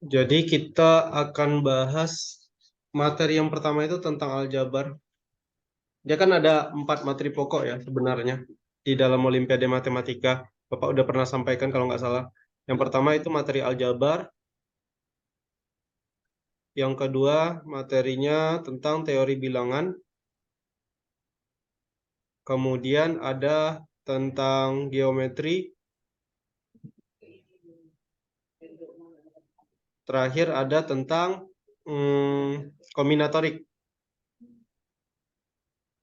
Jadi kita akan bahas materi yang pertama itu tentang aljabar. Dia kan ada 4 materi pokok ya sebenarnya di dalam Olimpiade Matematika. Bapak udah pernah sampaikan kalau nggak salah. Yang pertama itu materi aljabar. Yang kedua materinya tentang teori bilangan. Kemudian ada tentang geometri. Terakhir ada tentang kombinatorik.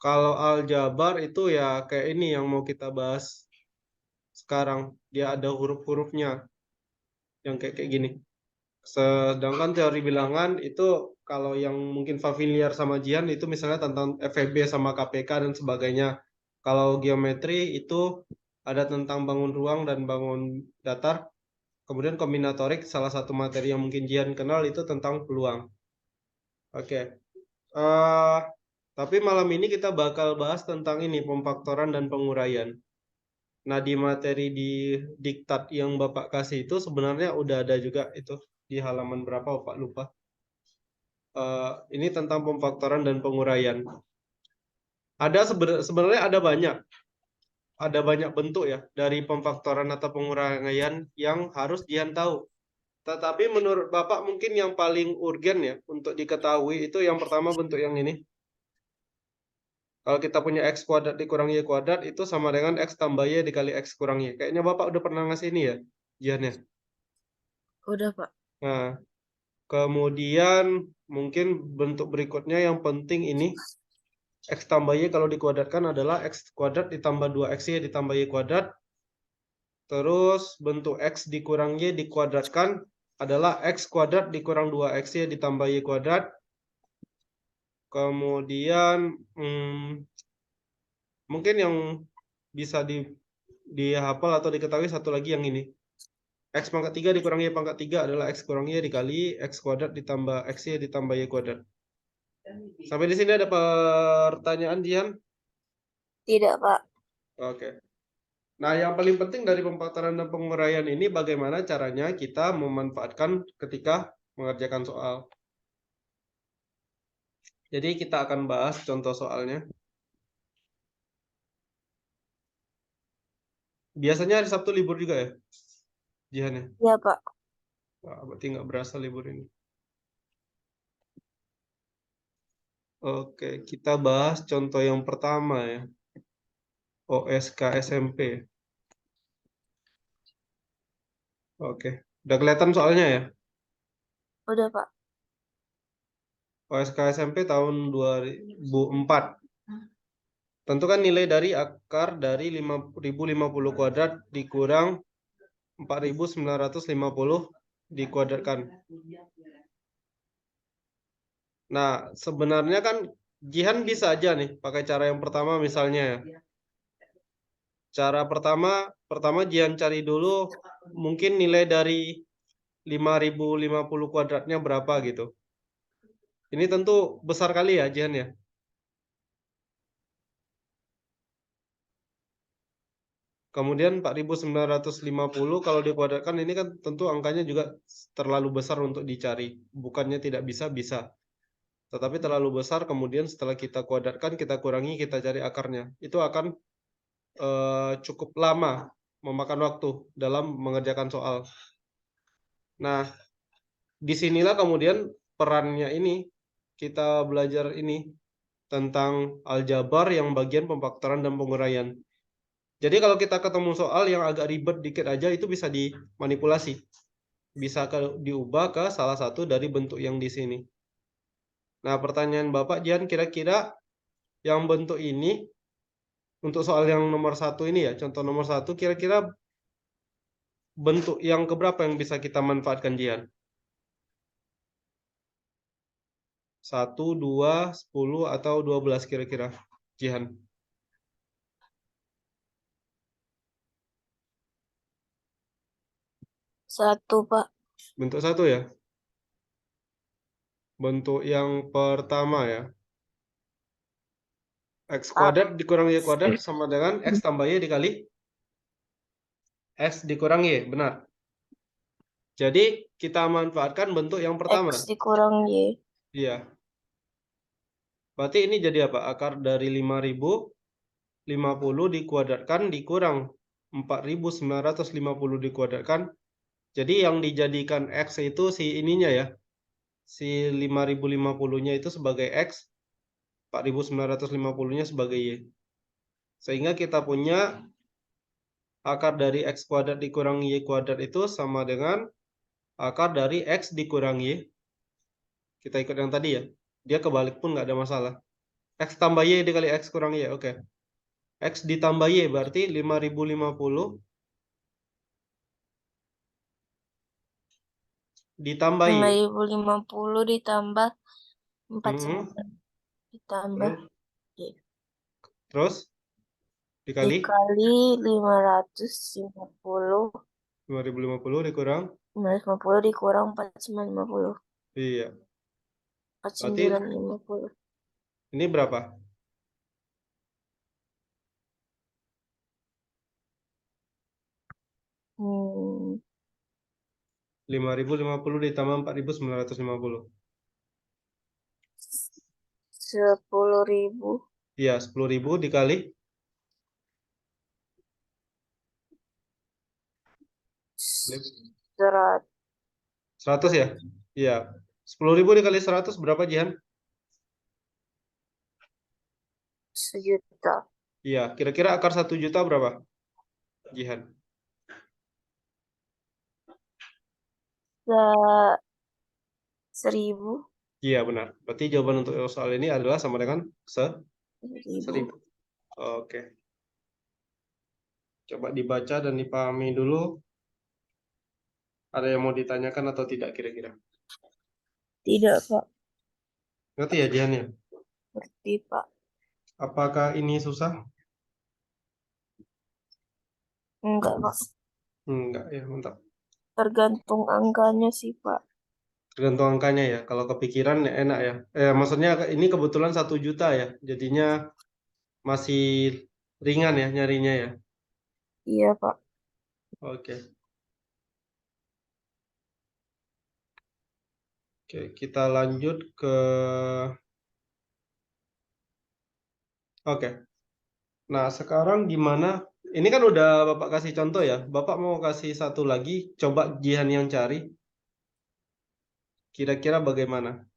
Kalau aljabar itu ya kayak ini yang mau kita bahas sekarang. Dia ada huruf-hurufnya yang kayak gini. Sedangkan teori bilangan itu kalau yang mungkin familiar sama Jian itu misalnya tentang FEB sama KPK dan sebagainya. Kalau geometri itu ada tentang bangun ruang dan bangun datar. Kemudian kombinatorik salah satu materi yang mungkin Jian kenal itu tentang peluang. Oke. Eh, tapi malam ini kita bakal bahas tentang ini pemfaktoran dan penguraian. Nah, di materi di diktat yang Bapak kasih itu sebenarnya udah ada juga itu di halaman berapa Bapak lupa. Ini tentang pemfaktoran dan penguraian. Ada sebenarnya ada banyak bentuk ya dari pemfaktoran atau penguraian yang harus Jian tahu. Tetapi menurut Bapak mungkin yang paling urgen ya untuk diketahui itu yang pertama bentuk yang ini. Kalau kita punya X kuadrat dikurang Y kuadrat itu sama dengan X tambah Y dikali X kurang Y. Kayaknya Bapak udah pernah ngasih ini ya, Jian ya. Udah, Pak. Nah, kemudian mungkin bentuk berikutnya yang penting ini. X tambah Y kalau dikuadratkan adalah X kuadrat ditambah 2XY ditambah Y kuadrat. Terus bentuk X dikurang Y dikuadratkan adalah X kuadrat dikurang 2XY ditambah Y kuadrat. Kemudian mungkin yang bisa dihafal atau diketahui satu lagi yang ini. X pangkat 3 dikurang Y pangkat 3 adalah X kurang Y dikali X kuadrat ditambah XY ditambah Y kuadrat. Sampai di sini ada pertanyaan, Jian? Tidak, Pak. Oke. Nah, yang paling penting dari pemfaktoran dan penguraian ini bagaimana caranya kita memanfaatkan ketika mengerjakan soal. Jadi kita akan bahas contoh soalnya. Biasanya hari Sabtu libur juga ya, Jihan ya? Iya, Pak. Wah, berarti nggak berasa libur ini. Oke, kita bahas contoh yang pertama ya. OSK SMP. Oke, udah kelihatan soalnya ya? Udah, Pak. OSK SMP tahun 2004. Tentukan nilai dari akar dari 5050 kuadrat dikurang 4950 dikuadratkan. Nah, sebenarnya kan Jihan bisa aja nih pakai cara yang pertama misalnya ya. Cara pertama Jihan cari dulu mungkin nilai dari 5050 kuadratnya berapa gitu. Ini tentu besar kali ya Jihan ya. Kemudian 4950 kalau dikuadratkan ini kan tentu angkanya juga terlalu besar untuk dicari. Bukannya tidak bisa, bisa. Tetapi terlalu besar kemudian setelah kita kuadratkan, kita kurangi, kita cari akarnya. Itu akan cukup lama memakan waktu dalam mengerjakan soal. Nah, disinilah kemudian perannya ini, kita belajar ini tentang aljabar yang bagian pemfaktoran dan penguraian. Jadi kalau kita ketemu soal yang agak ribet dikit aja itu bisa dimanipulasi. Bisa diubah ke salah satu dari bentuk yang di sini. Nah, pertanyaan Bapak Jian kira-kira yang bentuk ini untuk soal yang nomor 1 ini ya, contoh nomor 1 kira-kira bentuk yang keberapa yang bisa kita manfaatkan Jian? 1, 2, 10 atau 12 kira-kira Jihan? 1, Pak. Bentuk 1 ya. Bentuk yang pertama ya. X kuadrat dikurang Y kuadrat sama dengan X tambah Y dikali X dikurang Y, benar. Jadi kita manfaatkan bentuk yang pertama. X dikurang Y. Iya. Berarti ini jadi apa? Akar dari 5050 dikuadratkan dikurang 4950 dikuadratkan. Jadi yang dijadikan X itu si ininya ya. Si 5050-nya itu sebagai X, 4950-nya sebagai Y. Sehingga kita punya akar dari X kuadrat dikurang Y kuadrat itu sama dengan akar dari X dikurang Y. Kita ikut yang tadi ya. Dia kebalik pun nggak ada masalah. X tambah Y dikali X kurang Y. Oke. X ditambah Y berarti 5050 ditambah Y. 5050 ditambah 49 ditambah Terus, Y. terus dikali Dikali 550. 5050 dikurang. 550 dikurang 4950. Iya. Berarti 4950. ini berapa? Hmm, 5050 ditambah 4950. 10.000. Iya, 10.000 dikali 100 ya? Iya. 10.000 dikali 100 berapa, Jihan? 1.000.000. Iya, kira-kira akar 1 juta berapa, Jihan? 1.000. Iya, benar. Berarti jawaban untuk soal ini adalah sama dengan 1.000. 1.000. Oke. Coba dibaca dan dipahami dulu. Ada yang mau ditanyakan atau tidak kira-kira? Tidak, Pak. Ngerti ya, Jihan ya? Ngerti, Pak. Apakah ini susah? Enggak, Pak. Enggak ya, mantap. Tergantung angkanya sih, Pak. Tergantung angkanya ya. Kalau kepikiran ya enak ya. Maksudnya ini kebetulan 1 juta ya. Jadinya masih ringan ya nyarinya ya. Iya, Pak. Oke. Oke, kita lanjut ke Oke. Nah, sekarang gimana? Ini kan udah Bapak kasih contoh ya. Bapak mau kasih satu lagi, coba Jihan yang cari. Kira-kira bagaimana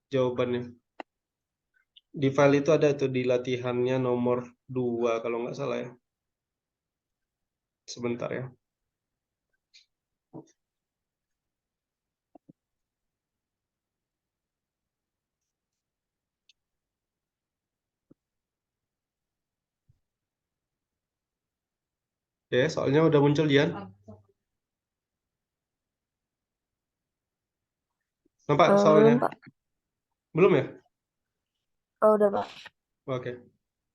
jawabannya? Di file itu ada itu di latihannya nomor 2 kalau nggak salah ya. Sebentar ya. Oke, soalnya udah muncul Jihan. Nampak soalnya? Belum, Pak. Belum ya? Oh, udah, Pak. Oke.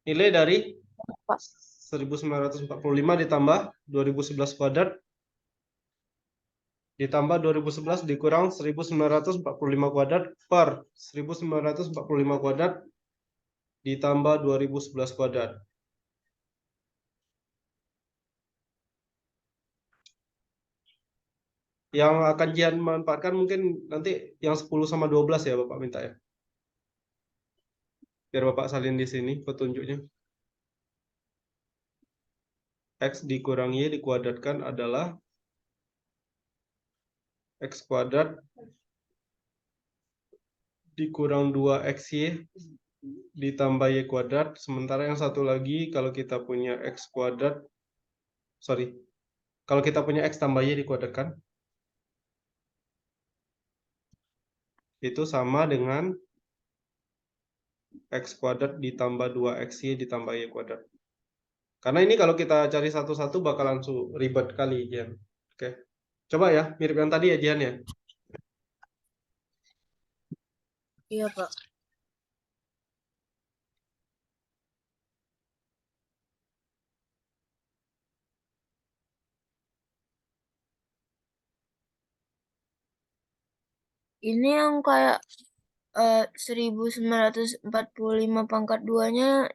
Nilai dari Pak. 1945 ditambah 2011 kuadrat ditambah 2011 dikurang 1945 kuadrat per 1945 kuadrat ditambah 2011 kuadrat. Yang akan Jihan manfaatkan mungkin nanti yang 10 sama 12 ya Bapak minta ya. Biar Bapak salin di sini petunjuknya. X dikurang Y dikuadratkan adalah X kuadrat dikurang 2XY ditambah Y kuadrat. Sementara yang satu lagi kalau kita punya X kuadrat, kalau kita punya X tambah Y dikuadratkan, itu sama dengan X kuadrat ditambah 2XY ditambah Y kuadrat. Karena ini kalau kita cari satu-satu bakal langsung ribet kali, Jian. Oke. Coba ya, mirip yang tadi ya, Jian ya. Iya, Pak. Ini yang kayak 1945 pangkat 2-nya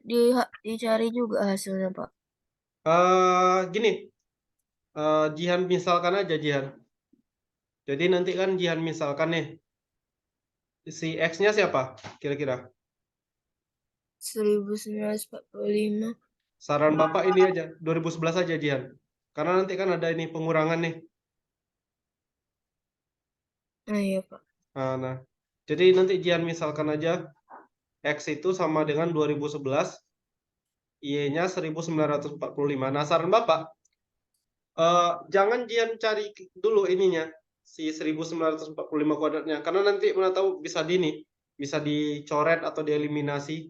dicari juga hasilnya, Pak. Gini, Jihan misalkan aja, Jihan. Jadi nanti kan Jihan misalkan nih, si X-nya siapa kira-kira? 1945. Saran Bapak ini aja, 2011 aja Jihan. Karena nanti kan ada ini pengurangan nih. Nah, iya, Pak. Nah, jadi nanti Jihan misalkan aja X itu sama dengan 2011, Y-nya 1945. Nah, saran Bapak, jangan Jihan cari dulu ininya, si 1945 kuadratnya. Karena nanti mana tahu bisa dicoret atau dieliminasi.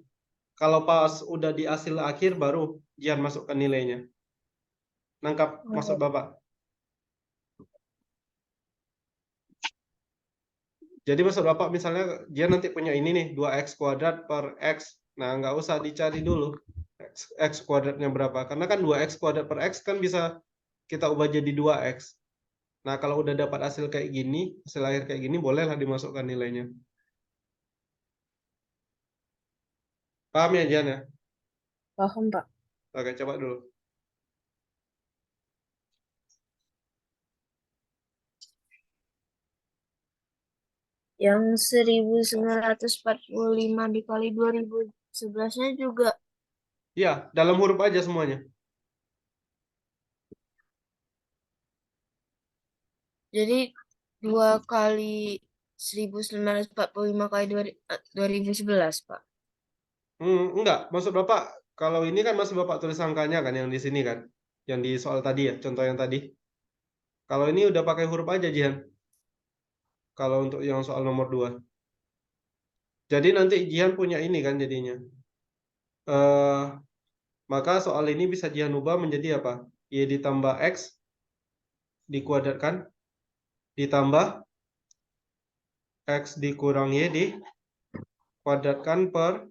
Kalau pas udah di hasil akhir baru Jihan masukkan nilainya. Nangkap maksud Bapak? Jadi maksud Bapak misalnya dia nanti punya ini nih 2x kuadrat per x. Nah, nggak usah dicari dulu x kuadratnya berapa. Karena kan 2x kuadrat per x kan bisa kita ubah jadi 2x. Nah, kalau udah dapat hasil kayak gini, hasil akhir kayak gini, bolehlah dimasukkan nilainya. Paham ya, Jan ya? Paham, Pak. Oke, coba dulu. Yang 1945 dikali 2011-nya juga. Iya, dalam huruf aja semuanya. Jadi 2 kali 1945 kali 2011, Pak. Enggak, maksud Bapak, kalau ini kan masih Bapak tulis angkanya kan yang di sini kan. Yang di soal tadi ya, contoh yang tadi. Kalau ini udah pakai huruf aja, Jihan. Kalau untuk yang soal nomor 2. Jadi nanti Jihan punya ini kan jadinya. Eh, maka soal ini bisa Jihan ubah menjadi apa? Y ditambah X dikuadratkan ditambah X dikurang Y dikuadratkan per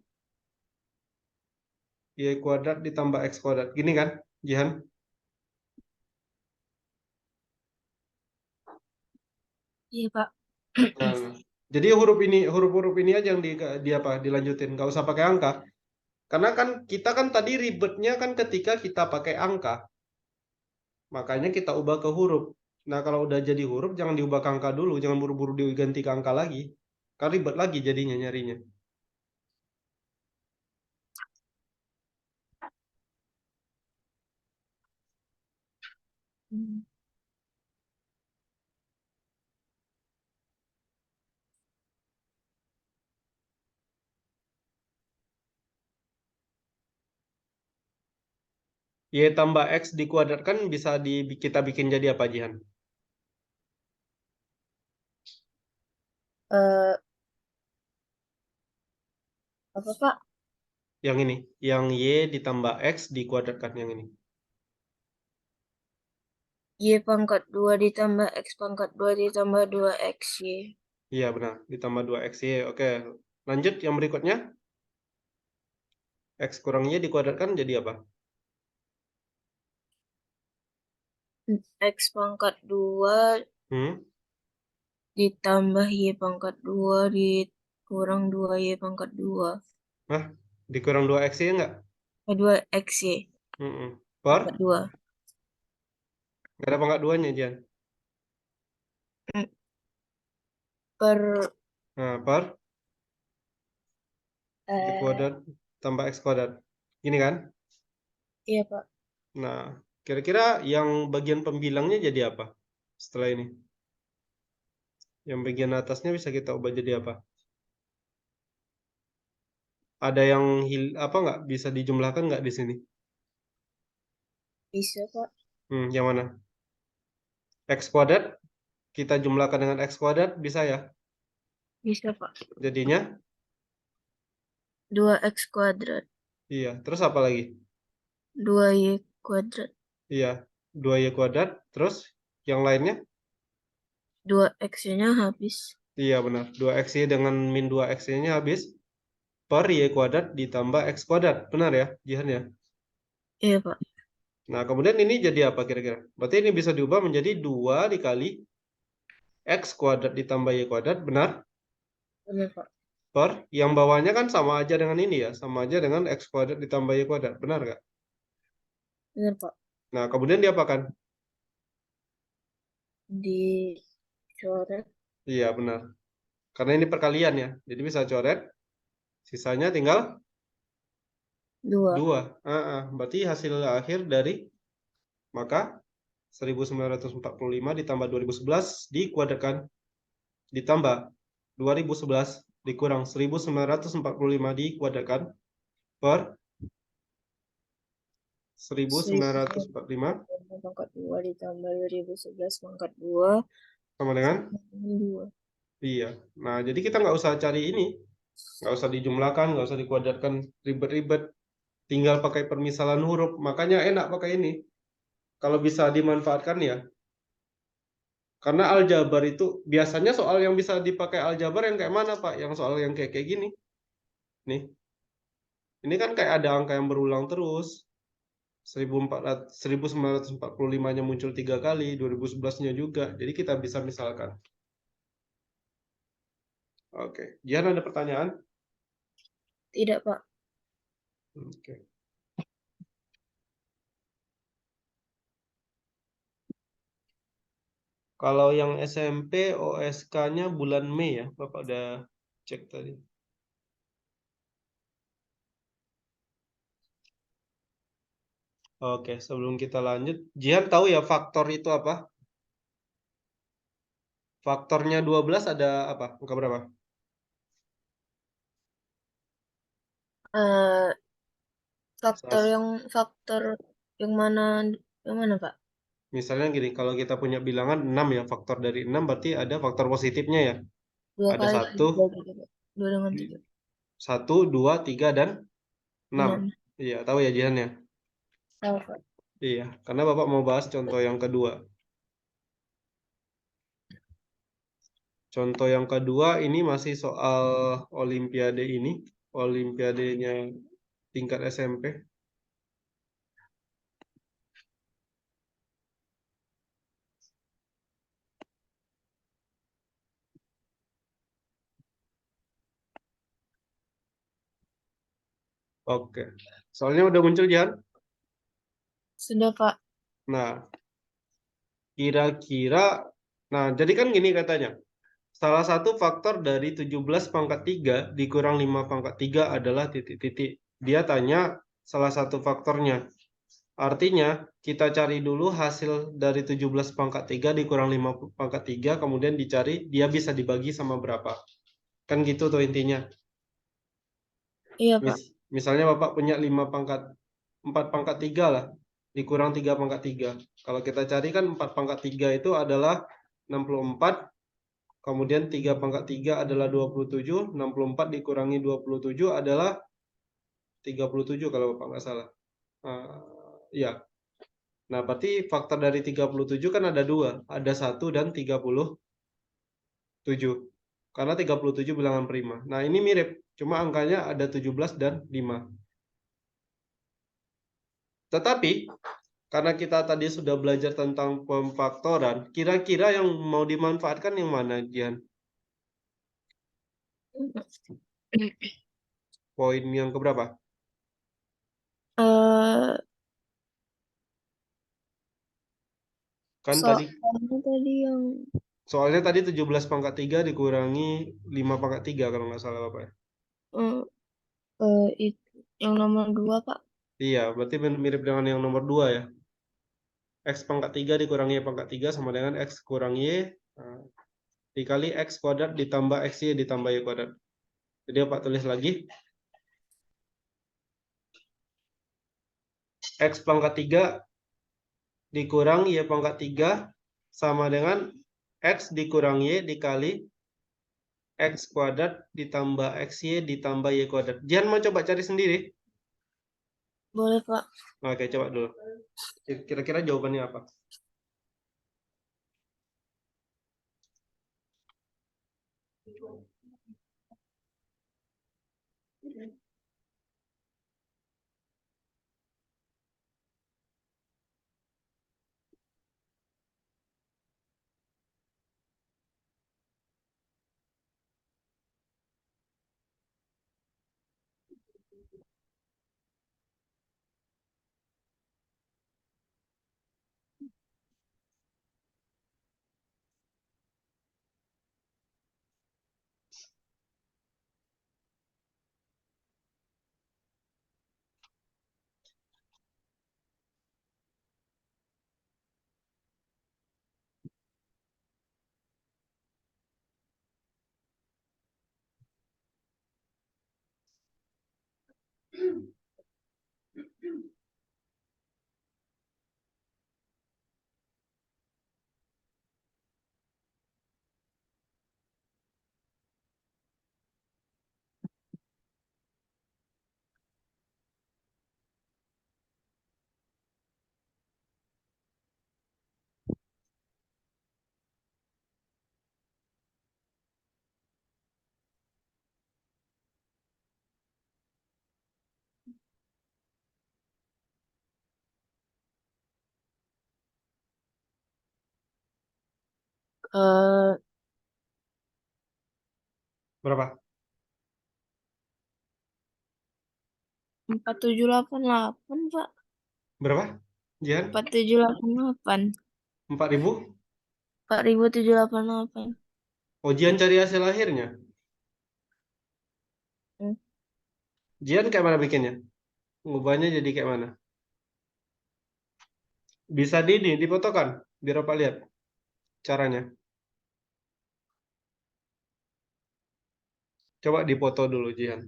Y kuadrat ditambah X kuadrat. Gini kan, Jihan? Iya, Pak. Nah, jadi huruf-huruf ini aja yang di apa? Dilanjutin. Nggak usah pakai angka. Karena kan kita kan tadi ribetnya kan ketika kita pakai angka. Makanya kita ubah ke huruf. Nah, kalau udah jadi huruf, jangan diubah ke angka dulu. Jangan buru-buru diganti ke angka lagi. Kan ribet lagi jadinya nyarinya. Hmm. Y tambah X dikuadratkan bisa kita bikin jadi apa, Jihan? Eh, apa, Pak? Yang ini. Yang Y ditambah X dikuadratkan yang ini. Y pangkat 2 ditambah X pangkat 2 ditambah 2XY. Iya, benar. Ditambah 2XY. Oke. Lanjut yang berikutnya. X kurang Y dikuadratkan jadi apa? X pangkat 2 Hmm? ditambah Y pangkat 2 dikurang 2Y pangkat 2. Hah? Dikurang 2XY enggak? 2XY Per? pangkat 2. Nggak ada pangkat 2-nya, Jihan. Per Nah, per Y eh kuadrat tambah X kuadrat. Gini kan? iya, Pak. Nah, kira-kira yang bagian pembilangnya jadi apa setelah ini? Yang bagian atasnya bisa kita ubah jadi apa? Ada yang apa nggak bisa dijumlahkan nggak di sini? Bisa, Pak. Yang mana? X kuadrat kita jumlahkan dengan X kuadrat bisa ya? Bisa, Pak. Jadinya 2X kuadrat. iya. Terus apa lagi? 2Y kuadrat. Iya, 2Y kuadrat. Terus yang lainnya? 2X-nya habis. Iya benar. 2XY dengan min 2XY-nya habis per Y kuadrat ditambah X kuadrat. Benar ya, Jihan ya? Iya, Pak. Nah, kemudian ini jadi apa kira-kira? Berarti ini bisa diubah menjadi 2 dikali X kuadrat ditambah Y kuadrat, benar? Benar, Pak. Per, yang bawahnya kan sama aja dengan ini ya, sama aja dengan X kuadrat ditambah Y kuadrat, benar nggak? Benar, Pak. Nah, kemudian diapakan? Di Coret Iya, benar. Karena ini perkalian ya. Jadi bisa coret, sisanya tinggal 2. 2. Berarti hasil akhir dari maka 1945 ditambah 2011 dikuadratkan ditambah 2011 dikurang 1945 dikuadratkan per 1945 pangkat 2 ditambah 2011 pangkat 2 sama dengan sama dengan 2. iya. Nah, jadi kita nggak usah cari ini, nggak usah dijumlahkan, nggak usah dikuadratkan ribet-ribet, tinggal pakai permisalan huruf. Makanya enak pakai ini. Kalau bisa dimanfaatkan ya. Karena aljabar itu biasanya soal yang bisa dipakai aljabar yang kayak mana, Pak? Yang soal yang kayak gini. Nih, ini kan kayak ada angka yang berulang terus. 1945-nya muncul 3 kali, 2011-nya juga. Jadi kita bisa misalkan. Oke, Jihan ada pertanyaan? Tidak, Pak. Oke. Kalau yang SMP OSK-nya bulan Mei ya, Bapak udah cek tadi. Oke, sebelum kita lanjut, Jihan tahu ya faktor itu apa? Faktornya 12 ada apa? Angka berapa? Eh, Sas- faktor yang mana, Pak? Misalnya gini, kalau kita punya bilangan 6 ya, faktor dari 6 berarti ada faktor positifnya ya. Dua Ada kali 1, 3 gitu, Pak. 2 dengan 3. 1, 2, 3, dan 6. 6. Iya, tahu ya Jihan ya? Tahu, Pak. Iya, karena Bapak mau bahas contoh yang kedua. Contoh yang kedua ini masih soal Olimpiade ini, Olimpiadenya tingkat SMP. Oke, soalnya udah muncul Jihan. Sudah, Pak. Nah, kira-kira, nah jadi kan gini katanya, salah satu faktor dari 17 pangkat 3 dikurang 5 pangkat 3 adalah titik-titik. Dia tanya salah satu faktornya. Artinya, kita cari dulu hasil dari 17 pangkat 3 dikurang 5 pangkat 3, kemudian dicari dia bisa dibagi sama berapa. Kan gitu tuh intinya. Iya, Pak. Misalnya Bapak punya 4 pangkat 3 lah, dikurang 3 pangkat 3. Kalau kita cari kan 4 pangkat 3 itu adalah 64, kemudian 3 pangkat 3 adalah 27, 64 dikurangi 27 adalah 37 kalau Bapak nggak salah. Ya, nah berarti faktor dari 37 kan ada dua, ada 1 dan 37. Karena 37 bilangan prima. Nah ini mirip, cuma angkanya ada 17 dan 5. Tetapi karena kita tadi sudah belajar tentang pemfaktoran, kira-kira yang mau dimanfaatkan yang mana, Jian? Poin yang keberapa? Eh, Kan tadi soalnya tadi yang soalnya tadi 17 pangkat 3 dikurangi 5 pangkat 3 kalau nggak salah Bapak ya. eh, itu yang nomor 2, Pak. Iya, berarti mirip dengan yang nomor 2 ya. X pangkat 3 dikurangi Y pangkat 3 sama dengan X kurang Y nah, dikali X kuadrat ditambah XY ditambah Y kuadrat. Jadi Bapak tulis lagi, X pangkat 3 dikurang Y pangkat 3 sama dengan X dikurang Y dikali X kuadrat ditambah XY ditambah Y kuadrat. Jangan mau coba cari sendiri. Boleh, Pak. Oke, coba dulu. Kira-kira jawabannya apa? Eh, Berapa? 4788, Pak. Berapa? Jihan? 4788. 4.000? 4788. Oh, Jihan cari hasil akhirnya. Hmm. Jihan kayak mana bikinnya? Ngubahnya jadi kayak mana? Bisa difotokan biar Bapak lihat caranya. Coba dipoto dulu, Jihan.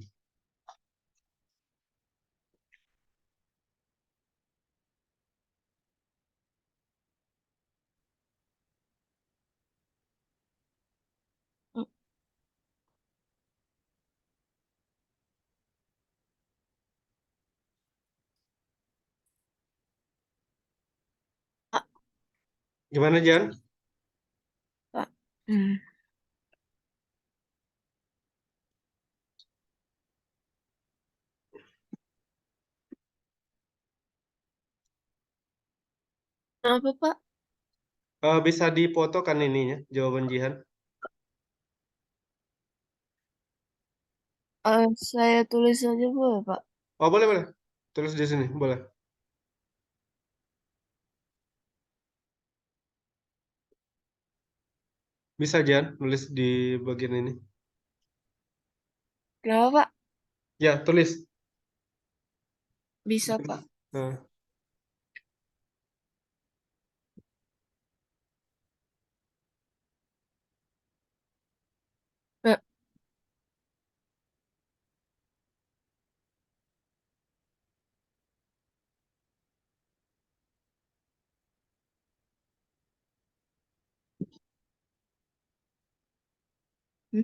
Pak, Gimana, Jihan? Pak. Hmm. Kenapa, Pak? Bisa difotokan ininya, jawaban Jihan. Saya tulis saja boleh, Pak? Oh, boleh, boleh. Tulis di sini, boleh. Bisa, Jihan, nulis di bagian ini. Kenapa, Pak? Ya, tulis. Bisa, Pak. Nah, Eh, hmm.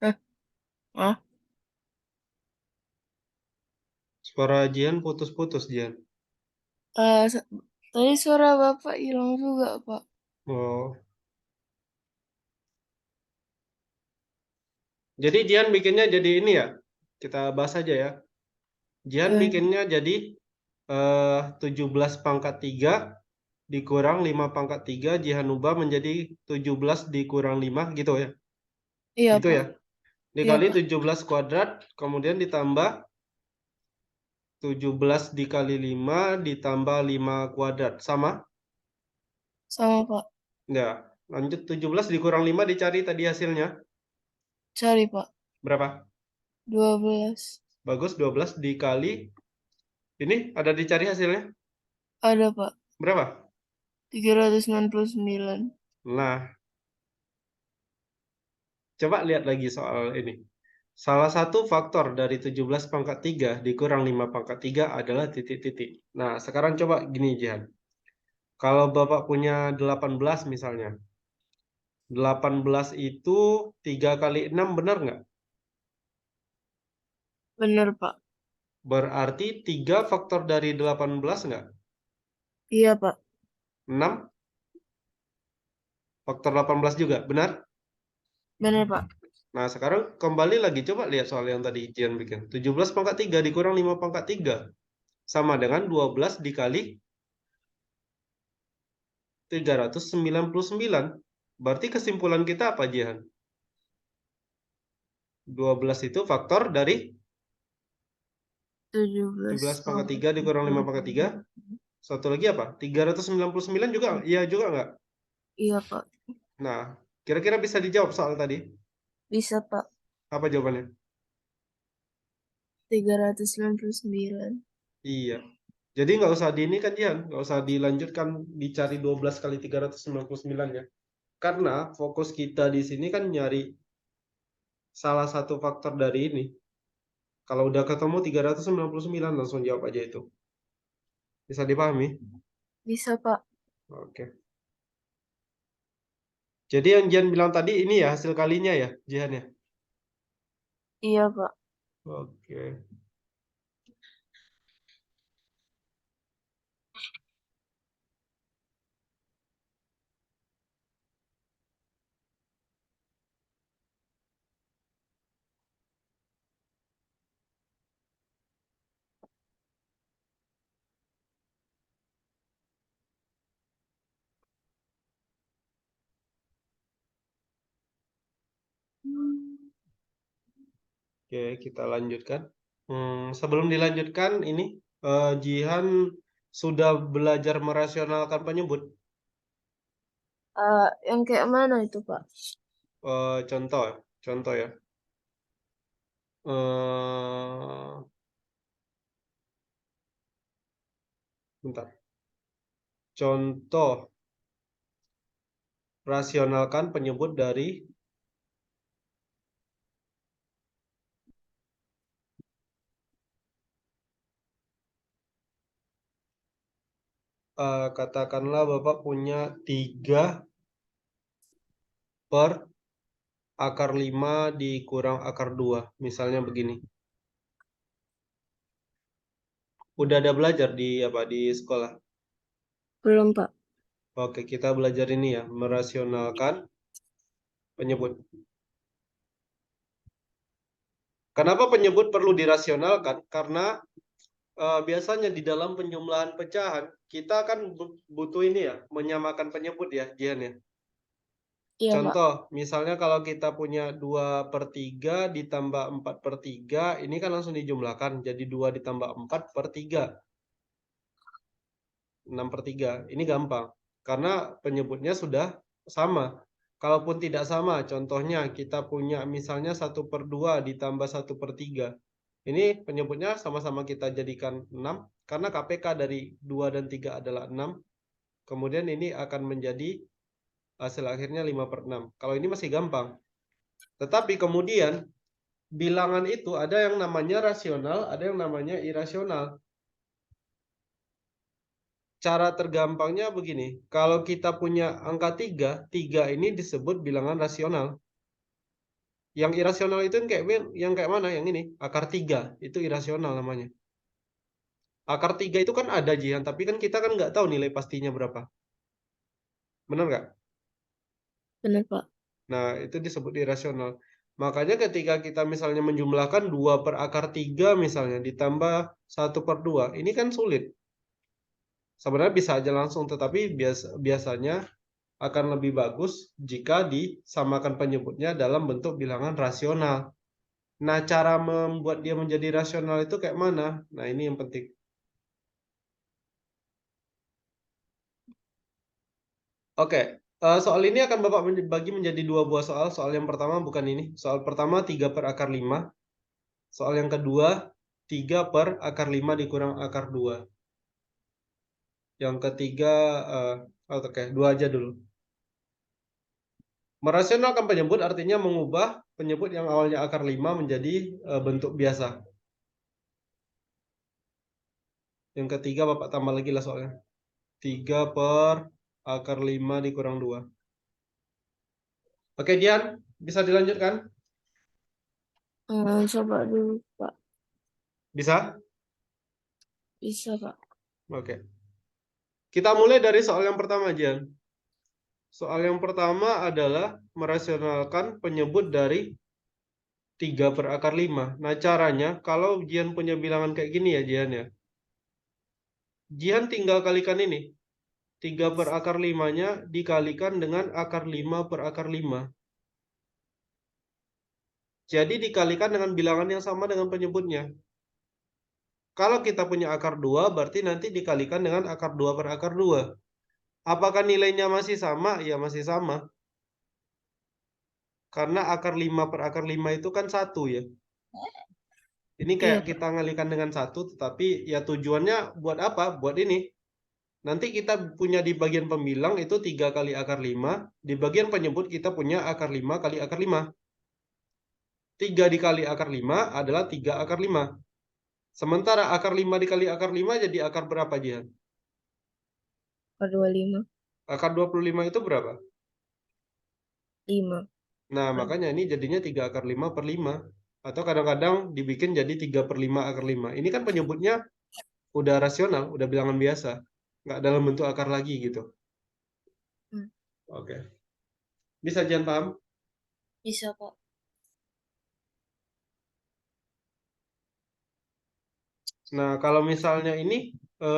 Eh, ah. suara Jihan putus-putus, Jihan. Eh, sa- Tadi suara Bapak hilang juga, Pak. Oh, jadi Jihan bikinnya jadi ini ya? Kita bahas aja ya. Jihan Eh, bikinnya jadi 17 pangkat 3 dikurang 5 pangkat 3, Jihan ubah menjadi 17 dikurang 5 gitu ya. iya, Gitu Pak. ya. Iya, Dikali Pak. 17 kuadrat, kemudian ditambah 17 dikali 5 ditambah 5 kuadrat. Sama? Sama, Pak. Ya. Lanjut 17 dikurang 5 dicari tadi hasilnya. Cari, Pak. Berapa? 12. Bagus, 12 dikali. Ini ada dicari hasilnya. Ada, Pak. Berapa? 369. Nah, coba lihat lagi soal ini. Salah satu faktor dari 17 pangkat 3 dikurang 5 pangkat 3 adalah titik-titik. Nah, sekarang coba gini, Jihan. Kalau Bapak punya 18 misalnya. 18 itu 3 kali 6 benar nggak? Bener, Pak. Berarti 3 faktor dari 18 nggak? Iya, Pak. 6 faktor 18 juga, benar? Bener, Pak. Nah, sekarang kembali lagi coba lihat soal yang tadi Jihan bikin. 17 pangkat 3 dikurang 5 pangkat 3 sama dengan 12 dikali 399. Berarti kesimpulan kita apa, Jihan? 12 itu faktor dari 17 17 pangkat pangkat 3 dikurang 5 pangkat 3. 3. Satu lagi apa? 399 juga? Iya juga nggak? Iya, Pak. Nah, kira-kira bisa dijawab soal tadi. Bisa, Pak. Apa jawabannya? 399. Iya. Jadi nggak usah di ini kan, Jihan. Nggak usah dilanjutkan dicari 12 kali 399 ya. Karena fokus kita di sini kan nyari salah satu faktor dari ini. Kalau udah ketemu 399 langsung jawab aja itu. Bisa dipahami? Bisa, Pak. Oke. Jadi yang Jihan bilang tadi ini ya hasil kalinya ya, Jihan ya? Iya, Pak. Oke. Oke, kita lanjutkan. Sebelum dilanjutkan ini Jihan sudah belajar merasionalkan penyebut. Yang kayak mana itu, Pak? Contoh ya. Eh, bentar. Contoh rasionalkan penyebut dari katakanlah Bapak punya 3 per akar 5 dikurang akar 2. Misalnya begini. Udah ada belajar di sekolah? Belum, Pak. Oke, kita belajar ini ya, merasionalkan penyebut. Kenapa penyebut perlu dirasionalkan? Karena biasanya di dalam penjumlahan pecahan, kita kan butuh ini ya, menyamakan penyebut ya, Jian ya. Iya, Pak. Contoh, misalnya kalau kita punya 2/3 ditambah 4/3, ini kan langsung dijumlahkan. Jadi 2 ditambah 4/3. 6/3. Ini gampang. Karena penyebutnya sudah sama. Kalaupun tidak sama, contohnya kita punya misalnya 1/2 ditambah 1/3. Ini penyebutnya sama-sama kita jadikan 6. Karena KPK dari 2 dan 3 adalah 6. Kemudian ini akan menjadi hasil akhirnya 5/6. Kalau ini masih gampang. Tetapi kemudian bilangan itu ada yang namanya rasional, ada yang namanya irasional. Cara tergampangnya begini, kalau kita punya angka 3, 3 ini disebut bilangan rasional. Yang irasional itu yang kayak mana? Yang ini, akar 3, itu irasional namanya. Akar 3 itu kan ada Jihan, tapi kan kita kan nggak tahu nilai pastinya berapa. Benar nggak? Benar, Pak. Nah, itu disebut irasional. Makanya ketika kita misalnya menjumlahkan 2 per akar 3 misalnya, ditambah 1/2, ini kan sulit. Sebenarnya bisa aja langsung, tetapi biasanya akan lebih bagus jika disamakan penyebutnya dalam bentuk bilangan rasional. Nah, cara membuat dia menjadi rasional itu kayak mana? Nah, ini yang penting. Oke, soal ini akan Bapak bagi menjadi 2 buah soal. Soal yang pertama bukan ini. Soal pertama 3 per akar 5. Soal yang kedua 3 per akar 5 dikurang akar 2. Yang ketiga, oke, 2 aja dulu. Merasionalkan penyebut artinya mengubah penyebut yang awalnya akar 5 menjadi bentuk biasa. Yang ketiga Bapak tambah lagi lah soalnya. 3 per akar 5 dikurang 2. Oke, Dian, bisa dilanjutkan? Coba dulu, Pak. Bisa? Bisa, Pak. Oke. Kita mulai dari soal yang pertama, Dian. Soal yang pertama adalah merasionalkan penyebut dari 3 per akar 5. Nah, caranya, kalau Jian punya bilangan kayak gini ya, Jian ya. Jian tinggal kalikan ini. 3 per akar 5-nya dikalikan dengan akar 5 per akar 5. Jadi dikalikan dengan bilangan yang sama dengan penyebutnya. Kalau kita punya akar 2, berarti nanti dikalikan dengan akar 2 per akar 2. Apakah nilainya masih sama? Ya, masih sama. Karena akar 5 per akar 5 itu kan 1 ya. Ini Iya, kayak Pak. kita ngalikan dengan 1, tetapi ya tujuannya buat apa? Buat ini. Nanti kita punya di bagian pembilang itu 3 kali akar 5. Di bagian penyebut kita punya akar 5 kali akar 5. 3 dikali akar 5 adalah 3 akar 5. Sementara akar 5 dikali akar 5 jadi akar berapa, Jihan? Akar 25. Akar 25 itu berapa? 5. Nah, makanya ini jadinya 3 akar 5 per 5. Atau kadang-kadang dibikin jadi 3 per 5 akar 5. Ini kan penyebutnya udah rasional, udah bilangan biasa. Nggak dalam bentuk akar lagi gitu. Oke. Bisa Jihan paham? Bisa, Pak. Nah, kalau misalnya ini 2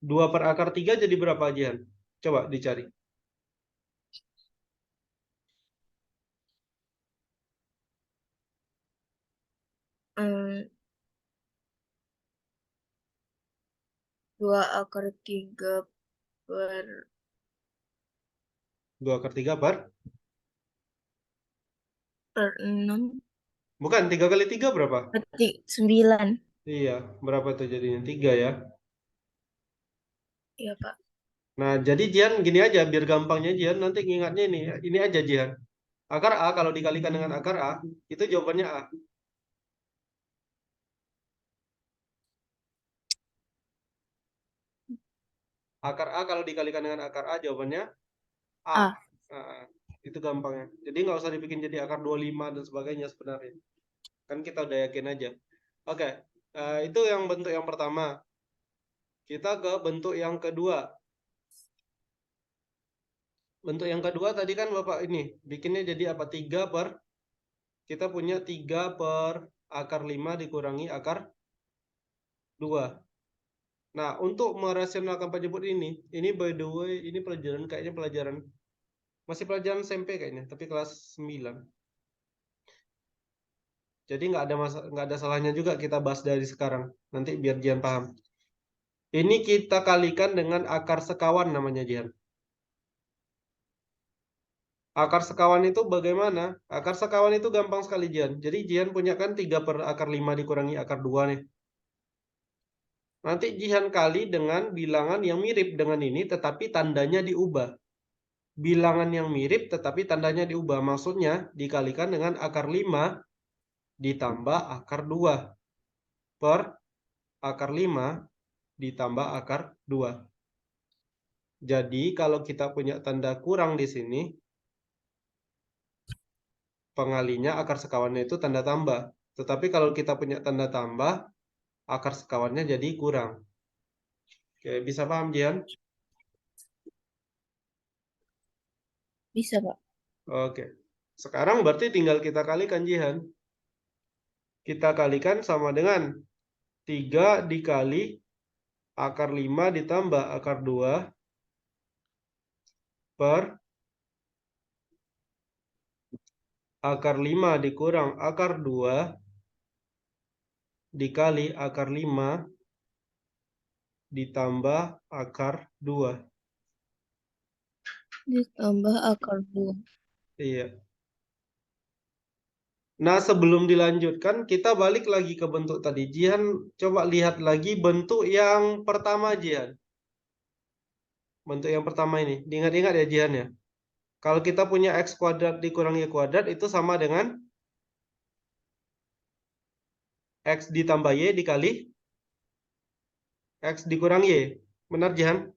per akar 3 jadi berapa, Jihan? Coba dicari. Hmm, 2 akar 3 per 2 akar 3 per? 6 Bukan, 3 kali 3 berapa? berarti 9. Iya, berapa tuh jadinya? 3 ya. Iya, Pak. Nah, jadi Jihan gini aja, biar gampangnya Jihan nanti ngingatnya ini aja Jihan. Akar A kalau dikalikan dengan akar A, itu jawabannya A. Akar A kalau dikalikan dengan akar A, jawabannya A. A. Nah, itu gampangnya. Jadi nggak usah dibikin jadi akar 25 dan sebagainya sebenarnya. Kan kita udah yakin aja. Oke, itu yang bentuk yang pertama. Kita ke bentuk yang kedua. Bentuk yang kedua tadi kan Bapak ini, bikinnya jadi apa? 3 per, kita punya 3 per akar 5 dikurangi akar 2. Nah, untuk merasionalkan penyebut ini by the way, ini pelajaran kayaknya masih pelajaran SMP kayaknya, tapi kelas 9. Jadi nggak ada salahnya juga kita bahas dari sekarang. Nanti biar Jian paham. Ini kita kalikan dengan akar sekawan namanya Jian. Akar sekawan itu bagaimana? Akar sekawan itu gampang sekali Jian. Jadi Jian punya kan 3 per akar 5 dikurangi akar 2 nih. Nanti Jihan kali dengan bilangan yang mirip dengan ini tetapi tandanya diubah. Bilangan yang mirip tetapi tandanya diubah. Maksudnya dikalikan dengan akar 5 ditambah akar 2 per akar 5 ditambah akar 2. Jadi kalau kita punya tanda kurang di sini, pengalinya akar sekawannya itu tanda tambah. Tetapi kalau kita punya tanda tambah, akar sekawannya jadi kurang. Oke, bisa paham Jian? Bisa, Pak. Oke. Sekarang berarti tinggal kita kalikan Jihan. Kita kalikan sama dengan 3 dikali akar 5 ditambah akar 2 per akar 5 dikurang akar 2 dikali akar 5 ditambah akar 2. Ditambah akar 2. Iya. Nah, sebelum dilanjutkan, kita balik lagi ke bentuk tadi. Jihan, coba lihat lagi bentuk yang pertama, Jihan. Bentuk yang pertama ini. Diingat-ingat ya, Jihan ya. Kalau kita punya X kuadrat dikurangi Y kuadrat, itu sama dengan X ditambah Y dikali X dikurang Y. Benar, Jihan?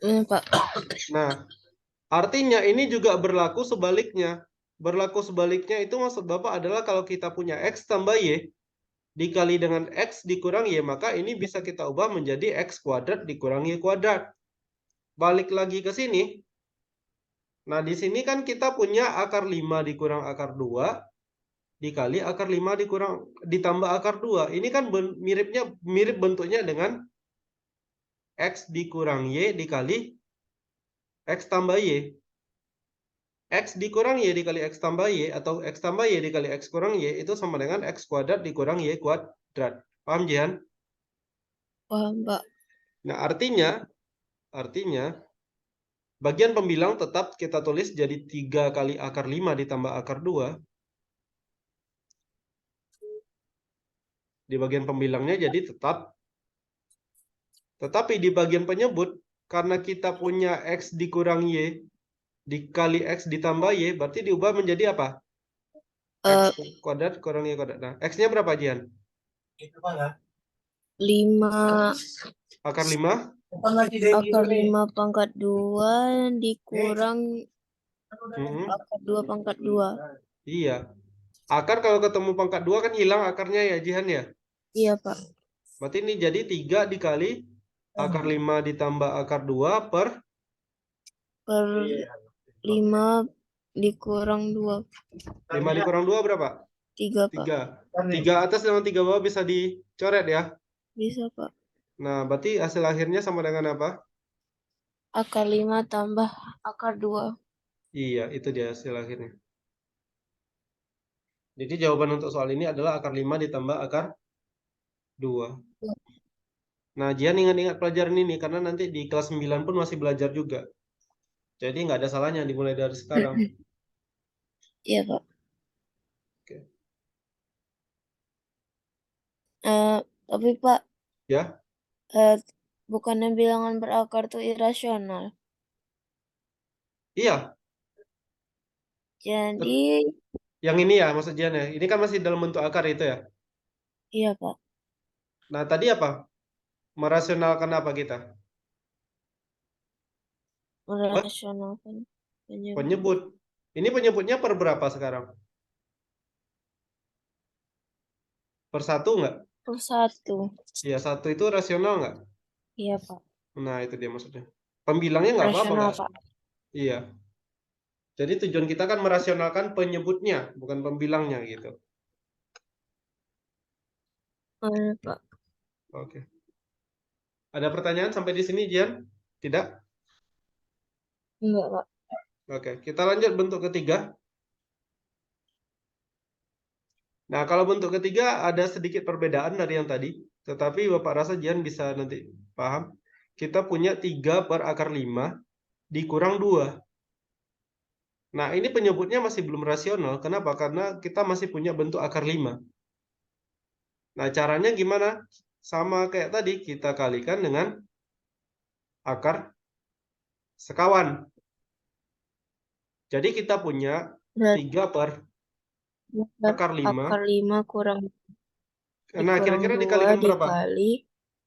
Pak. Nah, artinya ini juga berlaku sebaliknya. Berlaku sebaliknya itu maksud Bapak adalah kalau kita punya X tambah Y dikali dengan X dikurang Y, maka ini bisa kita ubah menjadi X kuadrat dikurang Y kuadrat. Balik lagi ke sini. Nah, di sini kan kita punya akar 5 dikurang akar 2 dikali akar 5 dikurang ditambah akar 2. Ini kan mirip bentuknya dengan X dikurang Y dikali X tambah Y. X dikurang Y dikali X tambah Y atau X tambah Y dikali X kurang Y itu sama dengan X kuadrat dikurang Y kuadrat. Paham, Jihan? Paham, Pak. Nah, artinya bagian pembilang tetap kita tulis jadi 3 kali akar 5 ditambah akar 2 di bagian pembilangnya jadi tetap. Tetapi di bagian penyebut, karena kita punya X dikurang Y dikali X ditambah Y, berarti diubah menjadi apa? X kuadrat kurang Y kuadrat. Nah, X-nya berapa, Jian? 5 Akar 5? akar 5 pangkat 2 dikurang akar 2 pangkat 2. Iya. Akar kalau ketemu pangkat 2 kan hilang akarnya ya, Jihan ya? Iya, Pak. Berarti ini jadi 3 dikali akar 5 ditambah akar 2 per 5 dikurang 2. 5 dikurang 2 berapa? 3, Pak. 3. 3 atas dengan 3 bawah bisa dicoret ya? Bisa, Pak. Nah, berarti hasil akhirnya sama dengan apa? Akar 5 tambah akar 2. Iya, itu dia hasil akhirnya. Jadi jawaban untuk soal ini adalah akar 5 ditambah akar 2. Nah, Jian ingat-ingat pelajaran ini karena nanti di kelas 9 pun masih belajar juga. Jadi nggak ada salahnya dimulai dari sekarang. Iya, Pak. Oke. Tapi Pak, Ya, bukannya bilangan berakar tuh irasional. iya. Jadi, Yang ini ya maksud Jian ya. Ini kan masih dalam bentuk akar itu ya. iya Pak, Nah, tadi apa? Merasionalkan apa kita? Hah? merasionalkan penyebut Penyebut. Ini penyebutnya per berapa sekarang? Per satu nggak? per 1. Iya, satu itu rasional nggak? Iya Pak, Nah, itu dia maksudnya. Pembilangnya nggak apa-apa rasional nggak? Pak. Iya. Jadi tujuan kita kan merasionalkan penyebutnya, bukan pembilangnya gitu. Pak. Oke. Ada pertanyaan sampai di sini, Jian? Tidak? Enggak Pak. Oke, kita lanjut bentuk ketiga. Nah, kalau bentuk ketiga ada sedikit perbedaan dari yang tadi, tetapi Bapak rasa Jian bisa nanti paham. Kita punya 3 per akar 5 dikurang 2. Nah, ini penyebutnya masih belum rasional. Kenapa? Karena kita masih punya bentuk akar 5. Nah, caranya gimana? Sama kayak tadi, kita kalikan dengan akar sekawan. Jadi kita punya Berarti 3 per akar 5. akar 5 kurang Nah, dikurang kira-kira 2 dikalikan berapa? dikali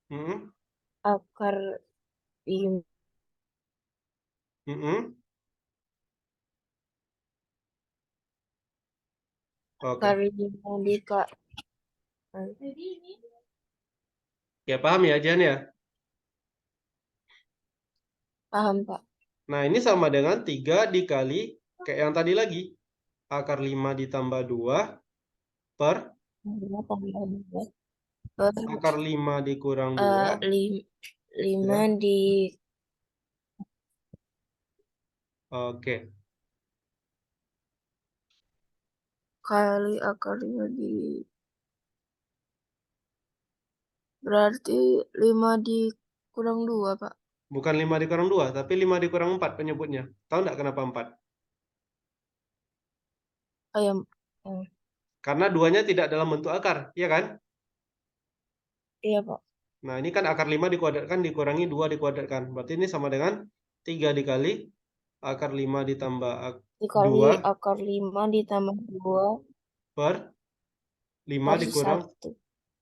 Hmm, akar 5. hmm. Akar Oke. 5 dikali. Ya, paham ya, Jan ya? Paham Pak. Nah, ini sama dengan 3 dikali kayak yang tadi lagi. Akar 5 ditambah 2 per 5 tambah 2 per akar 5 dikurang 2. 5 Ya. dikali Oke. akar 5 berarti 5 dikurang 2 Pak. Bukan 5 dikurang 2, tapi 5 dikurang 4 penyebutnya. Tahu nggak kenapa 4? Ayam. Karena 2-nya tidak dalam bentuk akar, iya kan? Iya Pak. Nah, ini kan akar 5 dikuadratkan dikurangi 2 dikuadratkan. Berarti ini sama dengan 3 dikali akar 5 ditambah Dikali 2 akar 5 ditambah 2 per 5 per dikurang 1.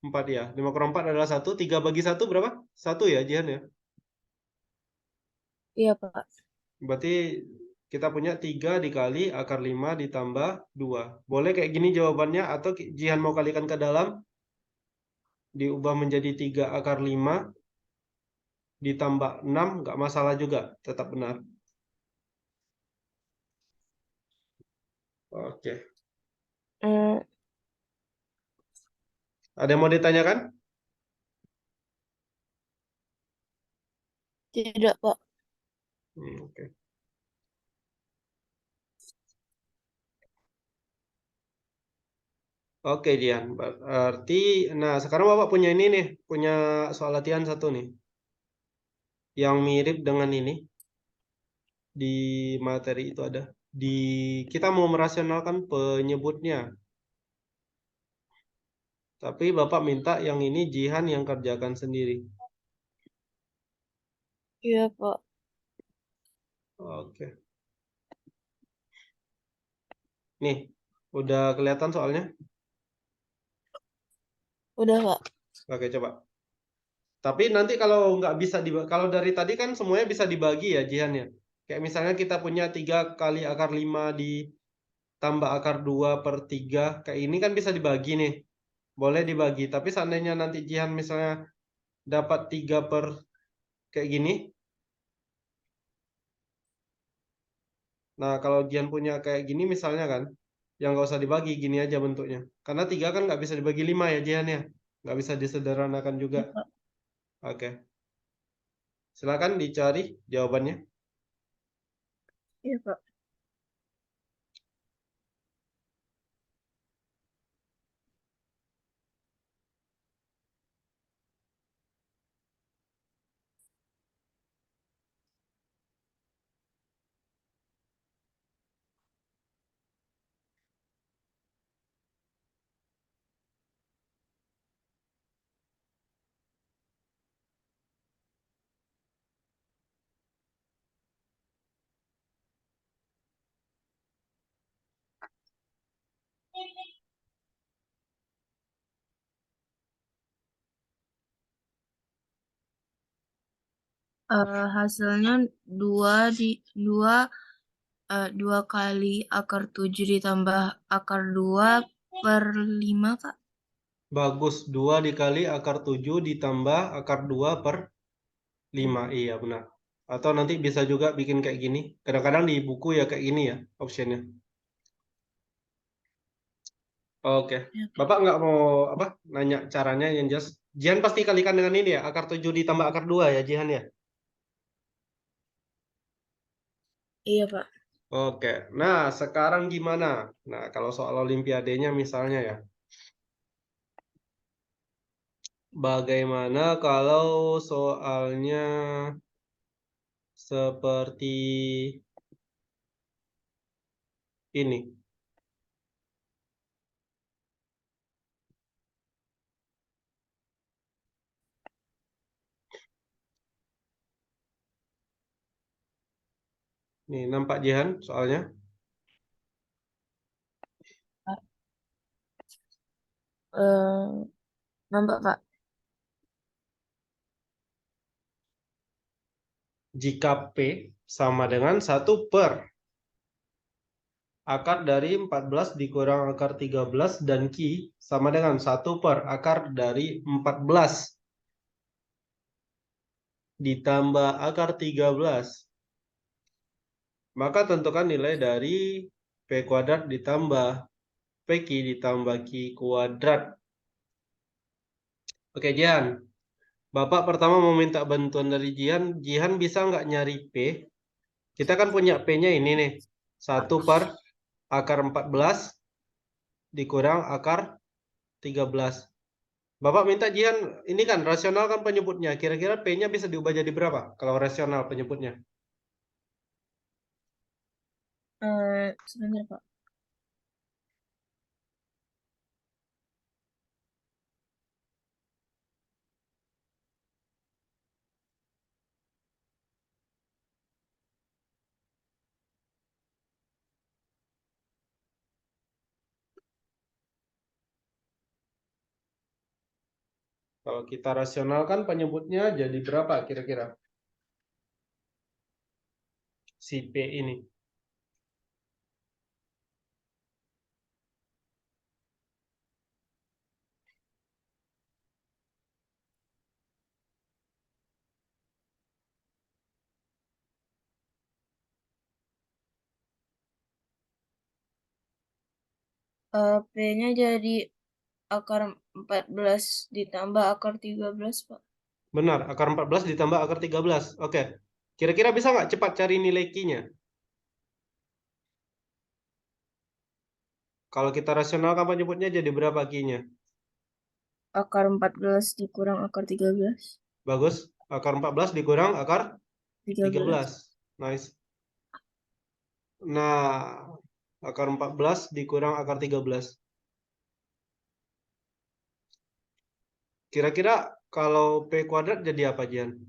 4 ya. 5 kurang 4 adalah 1. 3 bagi 1 berapa? 1 ya, Jihan ya. Iya Pak. Berarti kita punya 3 dikali akar 5 ditambah 2. Boleh kayak gini jawabannya atau Jihan mau kalikan ke dalam diubah menjadi 3 akar 5 ditambah 6 nggak masalah juga, tetap benar. Oke. Hmm, Ada yang mau ditanyakan? tidak Pak. Oke. Oke, Jian. Berarti, nah sekarang Bapak punya ini nih, punya soal latihan satu nih. Yang mirip dengan ini. Di materi itu ada. Kita mau merasionalkan penyebutnya. Tapi Bapak minta yang ini Jihan yang kerjakan sendiri. Iya, Pak. Oke. Nih, udah kelihatan soalnya? Udah, Pak. Oke, coba. Tapi nanti kalau nggak bisa kalau dari tadi kan semuanya bisa dibagi ya Jihan ya. Kayak misalnya kita punya 3 kali akar 5 ditambah akar 2 per 3. Kayak ini kan bisa dibagi nih. Boleh dibagi. Tapi seandainya nanti Jihan misalnya dapat 3 per kayak gini. Nah, kalau Jihan punya kayak gini misalnya kan, yang nggak usah dibagi, gini aja bentuknya. Karena 3 kan nggak bisa dibagi 5 ya Jihan ya. Nggak bisa disederhanakan juga. Iya, Pak. Oke. Silakan dicari jawabannya. Iya, Pak. Hasilnya 2 kali akar 7 ditambah akar 2 per 5, Kak. Bagus, 2 dikali akar 7 ditambah akar 2 per 5. Iya, benar. Atau nanti bisa juga bikin kayak gini. Kadang-kadang di buku ya kayak gini ya optionnya. Oke. Iya, Pak. Bapak nggak mau apa nanya caranya yang jelas. Jihan pasti kalikan dengan ini ya. Akar 7 ditambah akar 2 ya Jihan ya. Iya, Pak. Oke. Nah, sekarang gimana? Nah, kalau soal olimpiadenya misalnya ya. Bagaimana kalau soalnya seperti ini? Nih, nampak Jihan soalnya? Eh, Nampak, Pak. Jika P sama dengan 1 per akar dari 14 dikurang akar 13 dan Q sama dengan 1 per akar dari 14 ditambah akar 13. Maka tentukan nilai dari P kuadrat ditambah PQ ditambah Q kuadrat. Oke, Jihan. Bapak pertama mau minta bantuan dari Jihan. Jihan bisa nggak nyari P? Kita kan punya P-nya ini nih. 1 per akar 14 dikurang akar 13. Bapak minta Jihan, ini kan rasional kan penyebutnya. Kira-kira P-nya bisa diubah jadi berapa kalau rasional penyebutnya? Sebentar, Pak. Kalau kita rasionalkan penyebutnya jadi berapa kira-kira? Si P ini. P-nya jadi akar 14 ditambah akar 13, Pak. Benar, akar 14 ditambah akar 13. Oke. Kira-kira bisa nggak cepat cari nilai Q-nya? Kalau kita rasionalkan penyebutnya jadi berapa Q-nya? Akar 14 dikurang akar 13. Bagus. Akar 14 dikurang akar 13. 13. Nice. Nah, akar 14 dikurang akar 13. Kira-kira kalau P kuadrat jadi apa, Jian?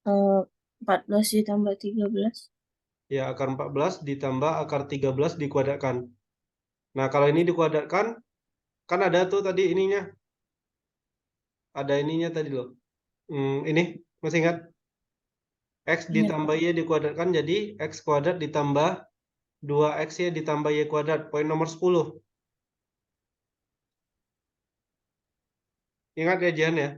14 ditambah 13. Ya, akar 14 ditambah akar 13 dikuadratkan. Nah, kalau ini dikuadratkan, kan ada tuh tadi ininya. Ada ininya tadi loh. Ini, masih ingat? X Iya, ditambah Y dikuadratkan jadi X kuadrat ditambah 2XY ditambah Y kuadrat. Poin nomor 10. Ingat ya, Jian ya?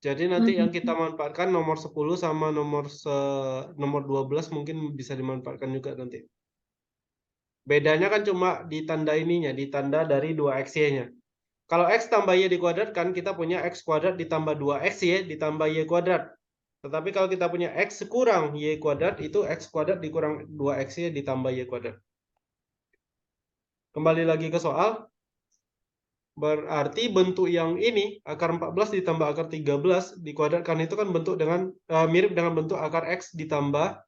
Jadi nanti yang kita manfaatkan nomor 10 sama nomor 12 mungkin bisa dimanfaatkan juga nanti. Bedanya kan cuma di tanda ininya, di tanda dari 2XY-nya. Kalau X tambah Y dikuadratkan, kita punya X kuadrat ditambah 2XY ditambah Y kuadrat. Tetapi kalau kita punya X kurang Y kuadrat, itu X kuadrat dikurang 2XY ditambah Y kuadrat. Kembali lagi ke soal. Berarti bentuk yang ini, akar 14 ditambah akar 13 dikuadratkan itu kan bentuk dengan mirip dengan bentuk akar X ditambah,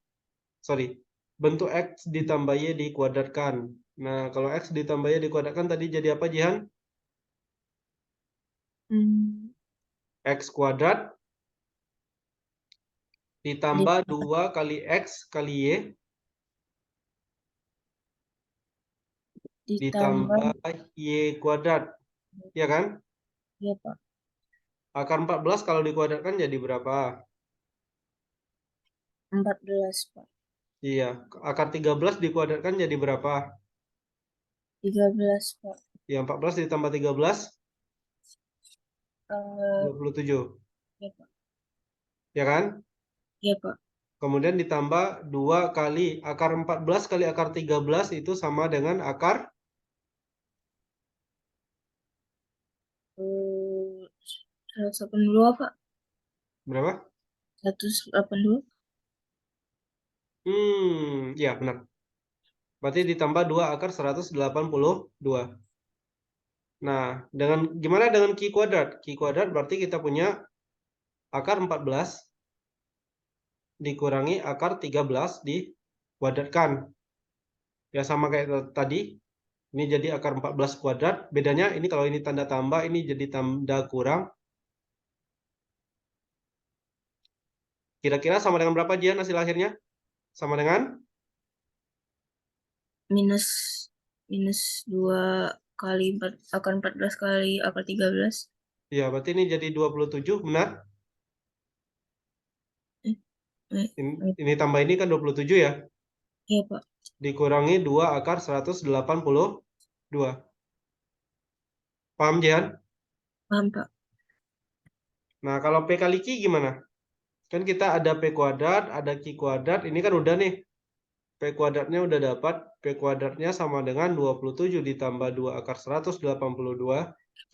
bentuk X ditambah Y dikuadratkan. Nah, kalau X ditambah Y dikuadratkan tadi jadi apa, Jihan? X kuadrat ditambah 2 kali X kali Y ditambah Y kuadrat. Ya kan? Iya, Pak. Akar 14 kalau dikuadratkan jadi berapa? 14, Pak. Iya. Akar 13 dikuadratkan jadi berapa? 13, Pak. Ya, 14 ditambah 13? 27. Iya, Pak. Ya kan? Iya, Pak. Kemudian ditambah 2 kali akar 14 kali akar 13 itu sama dengan akar 182, Pak. berapa? 182. Ya benar. Berarti ditambah 2 akar 182. Nah, gimana dengan Q kuadrat? Q kuadrat berarti kita punya akar 14 dikurangi akar 13 dikuadratkan. Ya sama kayak tadi. Ini jadi akar 14 kuadrat. Bedanya ini kalau ini tanda tambah, ini jadi tanda kurang. Kira-kira sama dengan berapa, Jian, hasil akhirnya? Sama dengan? Minus 2 kali 4, akar 14 kali akar 13. Ya, berarti ini jadi 27, benar? Ini tambah ini kan 27 ya? Iya, Pak. Dikurangi 2 akar 182. Paham, Jian? Paham, Pak. Nah, kalau P kali Q gimana? Kan kita ada P kuadrat, ada Q kuadrat. Ini kan udah nih. P kuadratnya udah dapat. P kuadratnya sama dengan 27 ditambah 2 akar 182.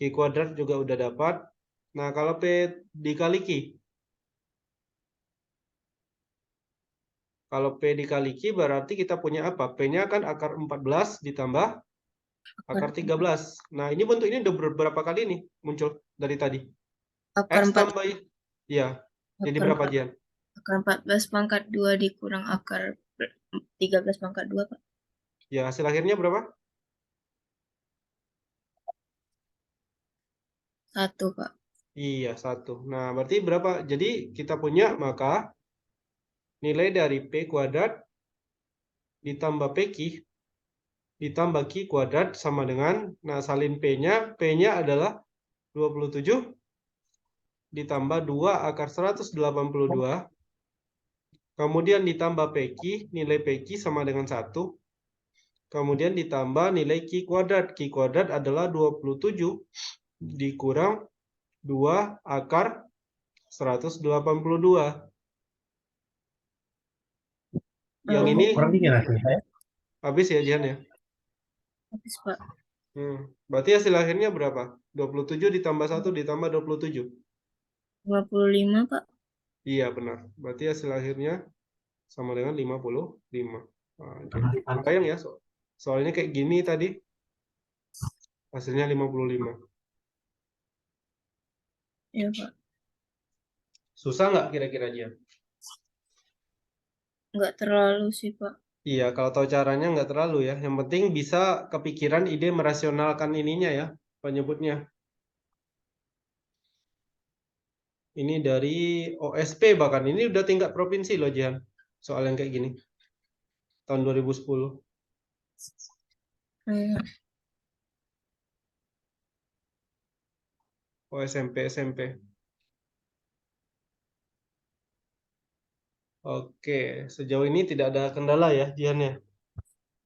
Q kuadrat juga udah dapat. Nah, kalau P dikali Q. Kalau P dikali Q berarti kita punya apa? P-nya kan akar 14 ditambah akar 13. Nah, ini bentuk ini udah berapa kali nih muncul dari tadi? Akar X 4, tambah, ya. Jadi akar berapa, 4, Jian? akar 14 pangkat 2 dikurang akar 13 pangkat 2, Pak. Ya, hasil akhirnya berapa? 1, Pak. Iya, 1. Nah, berarti berapa? Jadi kita punya, maka nilai dari P kuadrat ditambah PQ ditambah Q kuadrat sama dengan, nah salin P-nya, P-nya adalah 27 ditambah 2 akar 182, kemudian ditambah PQ, nilai PQ sama dengan 1, kemudian ditambah nilai Q kuadrat. Q kuadrat adalah 27 dikurang 2 akar 182. Yang ini habis ya, Jihan ya? Habis, Pak. Berarti hasil akhirnya berapa? 27 ditambah 1 ditambah 27. 55, Pak. Iya, benar. Berarti hasil akhirnya sama dengan 55. Nah, kebayang ya, soalnya kayak gini tadi. Hasilnya 55. Iya, Pak. Susah nggak kira-kira dia? Nggak terlalu sih, Pak. Iya, kalau tahu caranya nggak terlalu ya. Yang penting bisa kepikiran ide merasionalkan ininya ya, penyebutnya. Ini dari OSP bahkan. Ini udah tingkat provinsi loh, Jihan. Soal yang kayak gini. Tahun 2010. Kayak Oh, SMP. Oke, sejauh ini tidak ada kendala ya, Jihan ya.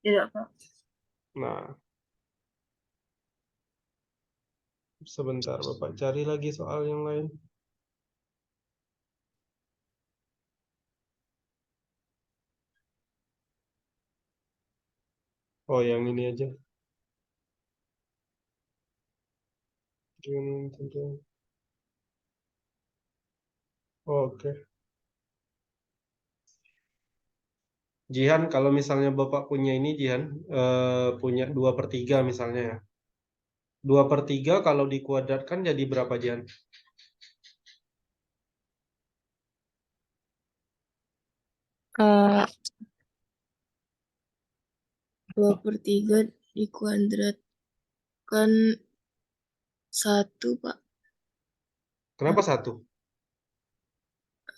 tidak, Pak. Nah, sebentar Bapak cari lagi soal yang lain. Oh, yang ini aja. Oke. Jihan, kalau misalnya Bapak punya ini, Jihan, punya 2/3 misalnya ya. 2/3 kalau dikuadratkan jadi berapa, Jihan? Eh, 2/3 dikuadratkan 1, Pak. Kenapa 1?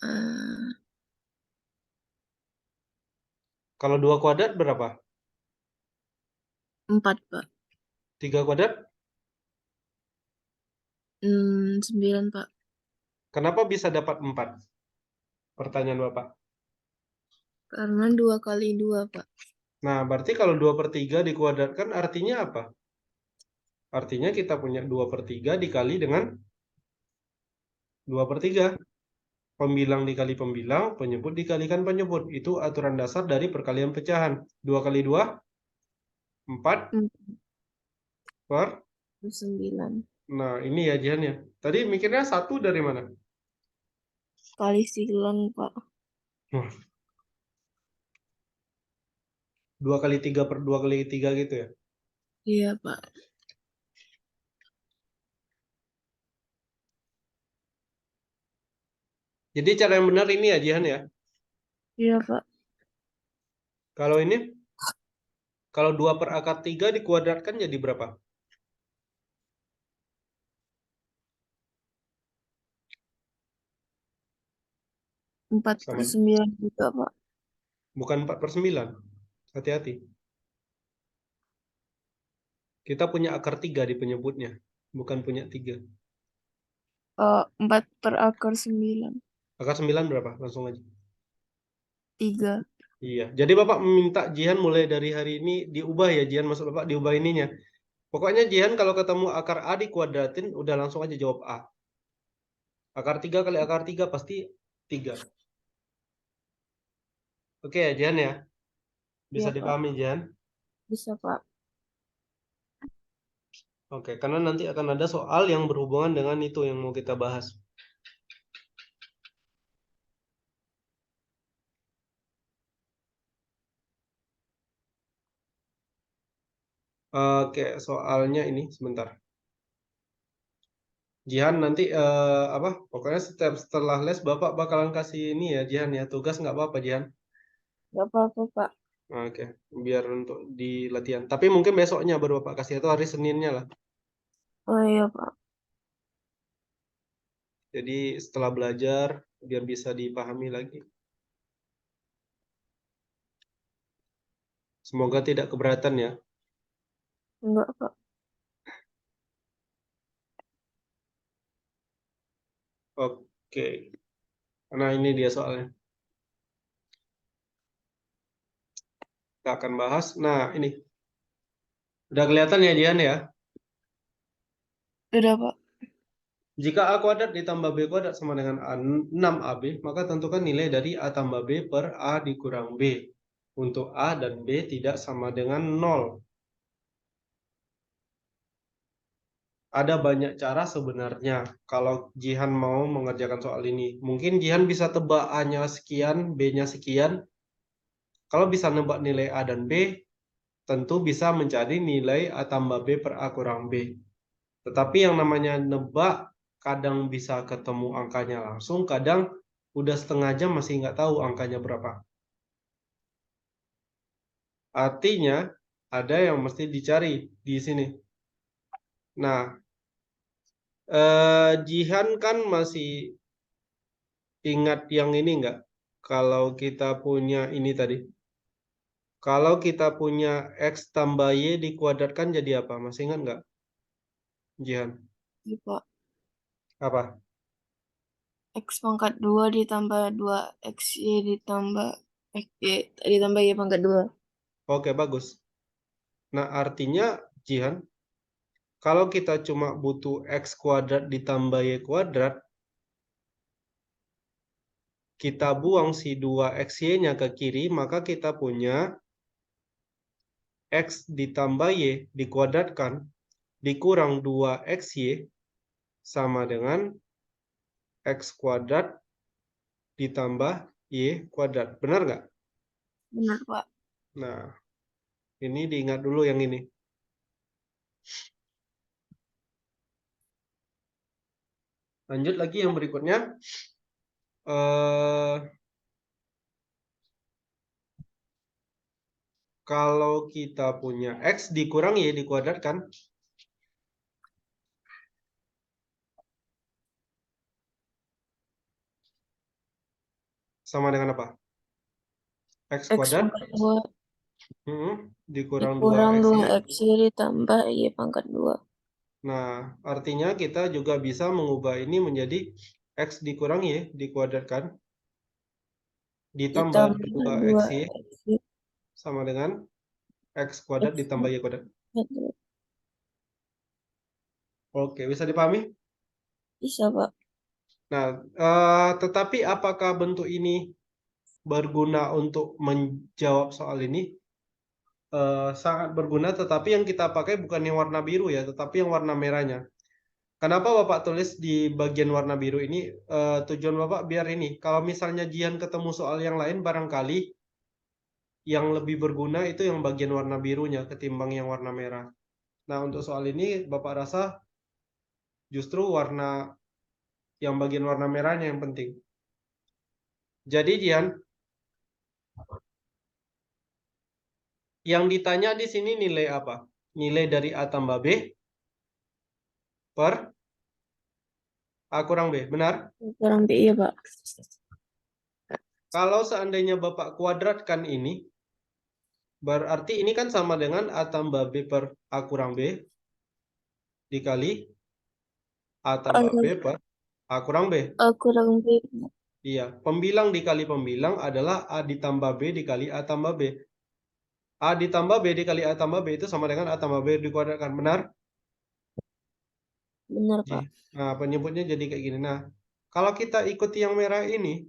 Eh, Kalau 2 kuadrat berapa? 4, Pak. 3 kuadrat? 9, Pak. Kenapa bisa dapat 4? Pertanyaan Bapak. Karena 2 kali 2, Pak. Nah, berarti kalau 2/3 dikuadratkan artinya apa? Artinya kita punya 2/3 dikali dengan 2/3. Pembilang dikali pembilang, penyebut dikalikan penyebut. Itu aturan dasar dari perkalian pecahan. 2 kali 2, 4 per. 9 Nah, ini ya Jihan ya. Tadi mikirnya 1 dari mana? kali silang, Pak. Wah, 2 kali 3 per 2 kali 3 gitu ya. Iya, Pak. Jadi cara yang benar ini ya Jihan ya. Iya, Pak. Kalau ini, kalau 2 per akar 3 dikuadratkan jadi berapa? 4 per Sama, 9 juga, Pak. bukan 4/9. Hati-hati. Kita punya akar 3 di penyebutnya. Bukan punya 3. 4 per akar 9. Akar 9 berapa? Langsung aja. 3. Iya. Jadi Bapak meminta Jihan mulai dari hari ini diubah ya Jihan. Maksud Bapak diubah ininya. Pokoknya Jihan kalau ketemu akar A dikuadratin, udah langsung aja jawab A. Akar 3 kali akar 3 pasti 3. Oke ya Jihan ya. Bisa Iya, Pak. dipahami Jihan. Bisa, Pak. Oke, karena nanti akan ada soal yang berhubungan dengan itu yang mau kita bahas. Oke, soalnya ini sebentar. Jihan nanti apa? Pokoknya setiap setelah les Bapak bakalan kasih ini ya Jihan ya. Tugas nggak apa-apa Jihan. Gak apa-apa, Pak. Oke, biar untuk di latihan. Tapi mungkin besoknya baru Bapak kasih atau hari Seninnya lah. Oh iya, Pak. Jadi setelah belajar biar bisa dipahami lagi. Semoga tidak keberatan ya. Enggak, Pak. Oke. Nah ini dia soalnya. Kita akan bahas. Nah ini. Udah kelihatan ya Jihan ya. Udah, Pak. Jika A kuadrat ditambah B kuadrat sama dengan 6AB, maka tentukan nilai dari A tambah B per A dikurang B. Untuk A dan B tidak sama dengan 0. Ada banyak cara sebenarnya kalau Jihan mau mengerjakan soal ini. Mungkin Jihan bisa tebak A-nya sekian, B-nya sekian. Kalau bisa nebak nilai A dan B, tentu bisa mencari nilai A tambah B per A kurang B. Tetapi yang namanya nebak, kadang bisa ketemu angkanya langsung, kadang udah setengah jam masih nggak tahu angkanya berapa. Artinya ada yang mesti dicari di sini. Nah, Jihan kan masih ingat yang ini enggak? Kalau kita punya ini tadi. Kalau kita punya X tambah Y dikuadratkan jadi apa? Masih ingat enggak, Jihan? Iya, Pak. Apa? X pangkat 2 ditambah 2XY ditambah ditambah Y pangkat 2. Oke, bagus. Nah, artinya, Jihan, kalau kita cuma butuh X kuadrat ditambah Y kuadrat, kita buang si 2XY-nya ke kiri, maka kita punya X ditambah Y dikuadratkan dikurang 2XY sama dengan X kuadrat ditambah Y kuadrat. Benar nggak? Benar, Pak. Nah, ini diingat dulu yang ini. Lanjut lagi yang berikutnya. Kalau kita punya X dikurang Y dikuadratkan, sama dengan apa? X X kuadrat pangkat 2 dikurang dikurang 2XY. 2XY ditambah Y pangkat 2. Nah, artinya kita juga bisa mengubah ini menjadi X dikurang Y dikuadratkan ditambah Ditambah 2XY 2XY sama dengan X kuadrat X ditambah Y kuadrat. pangkat 2. Oke, bisa dipahami? Bisa, Pak. Nah, tetapi apakah bentuk ini berguna untuk menjawab soal ini? Sangat berguna, tetapi yang kita pakai bukan yang warna biru ya, tetapi yang warna merahnya. Kenapa Bapak tulis di bagian warna biru ini? Tujuan Bapak biar ini, kalau misalnya Jian ketemu soal yang lain, barangkali yang lebih berguna itu yang bagian warna birunya ketimbang yang warna merah. Nah, untuk soal ini Bapak rasa justru yang bagian warna merahnya yang penting. Jadi Jian, yang ditanya di sini nilai apa? Nilai dari A tambah B per A kurang B, benar? Kurang B, iya, Pak. Kalau seandainya Bapak kuadratkan ini, berarti ini kan sama dengan A tambah B per A kurang B dikali A tambah B per A kurang B. A kurang B. Iya, pembilang dikali pembilang adalah A ditambah B dikali A tambah B. A ditambah B dikali A tambah B itu sama dengan A tambah B dikuadratkan. Benar? Benar, Pak. Nah, penyebutnya jadi kayak gini. Nah, kalau kita ikuti yang merah ini,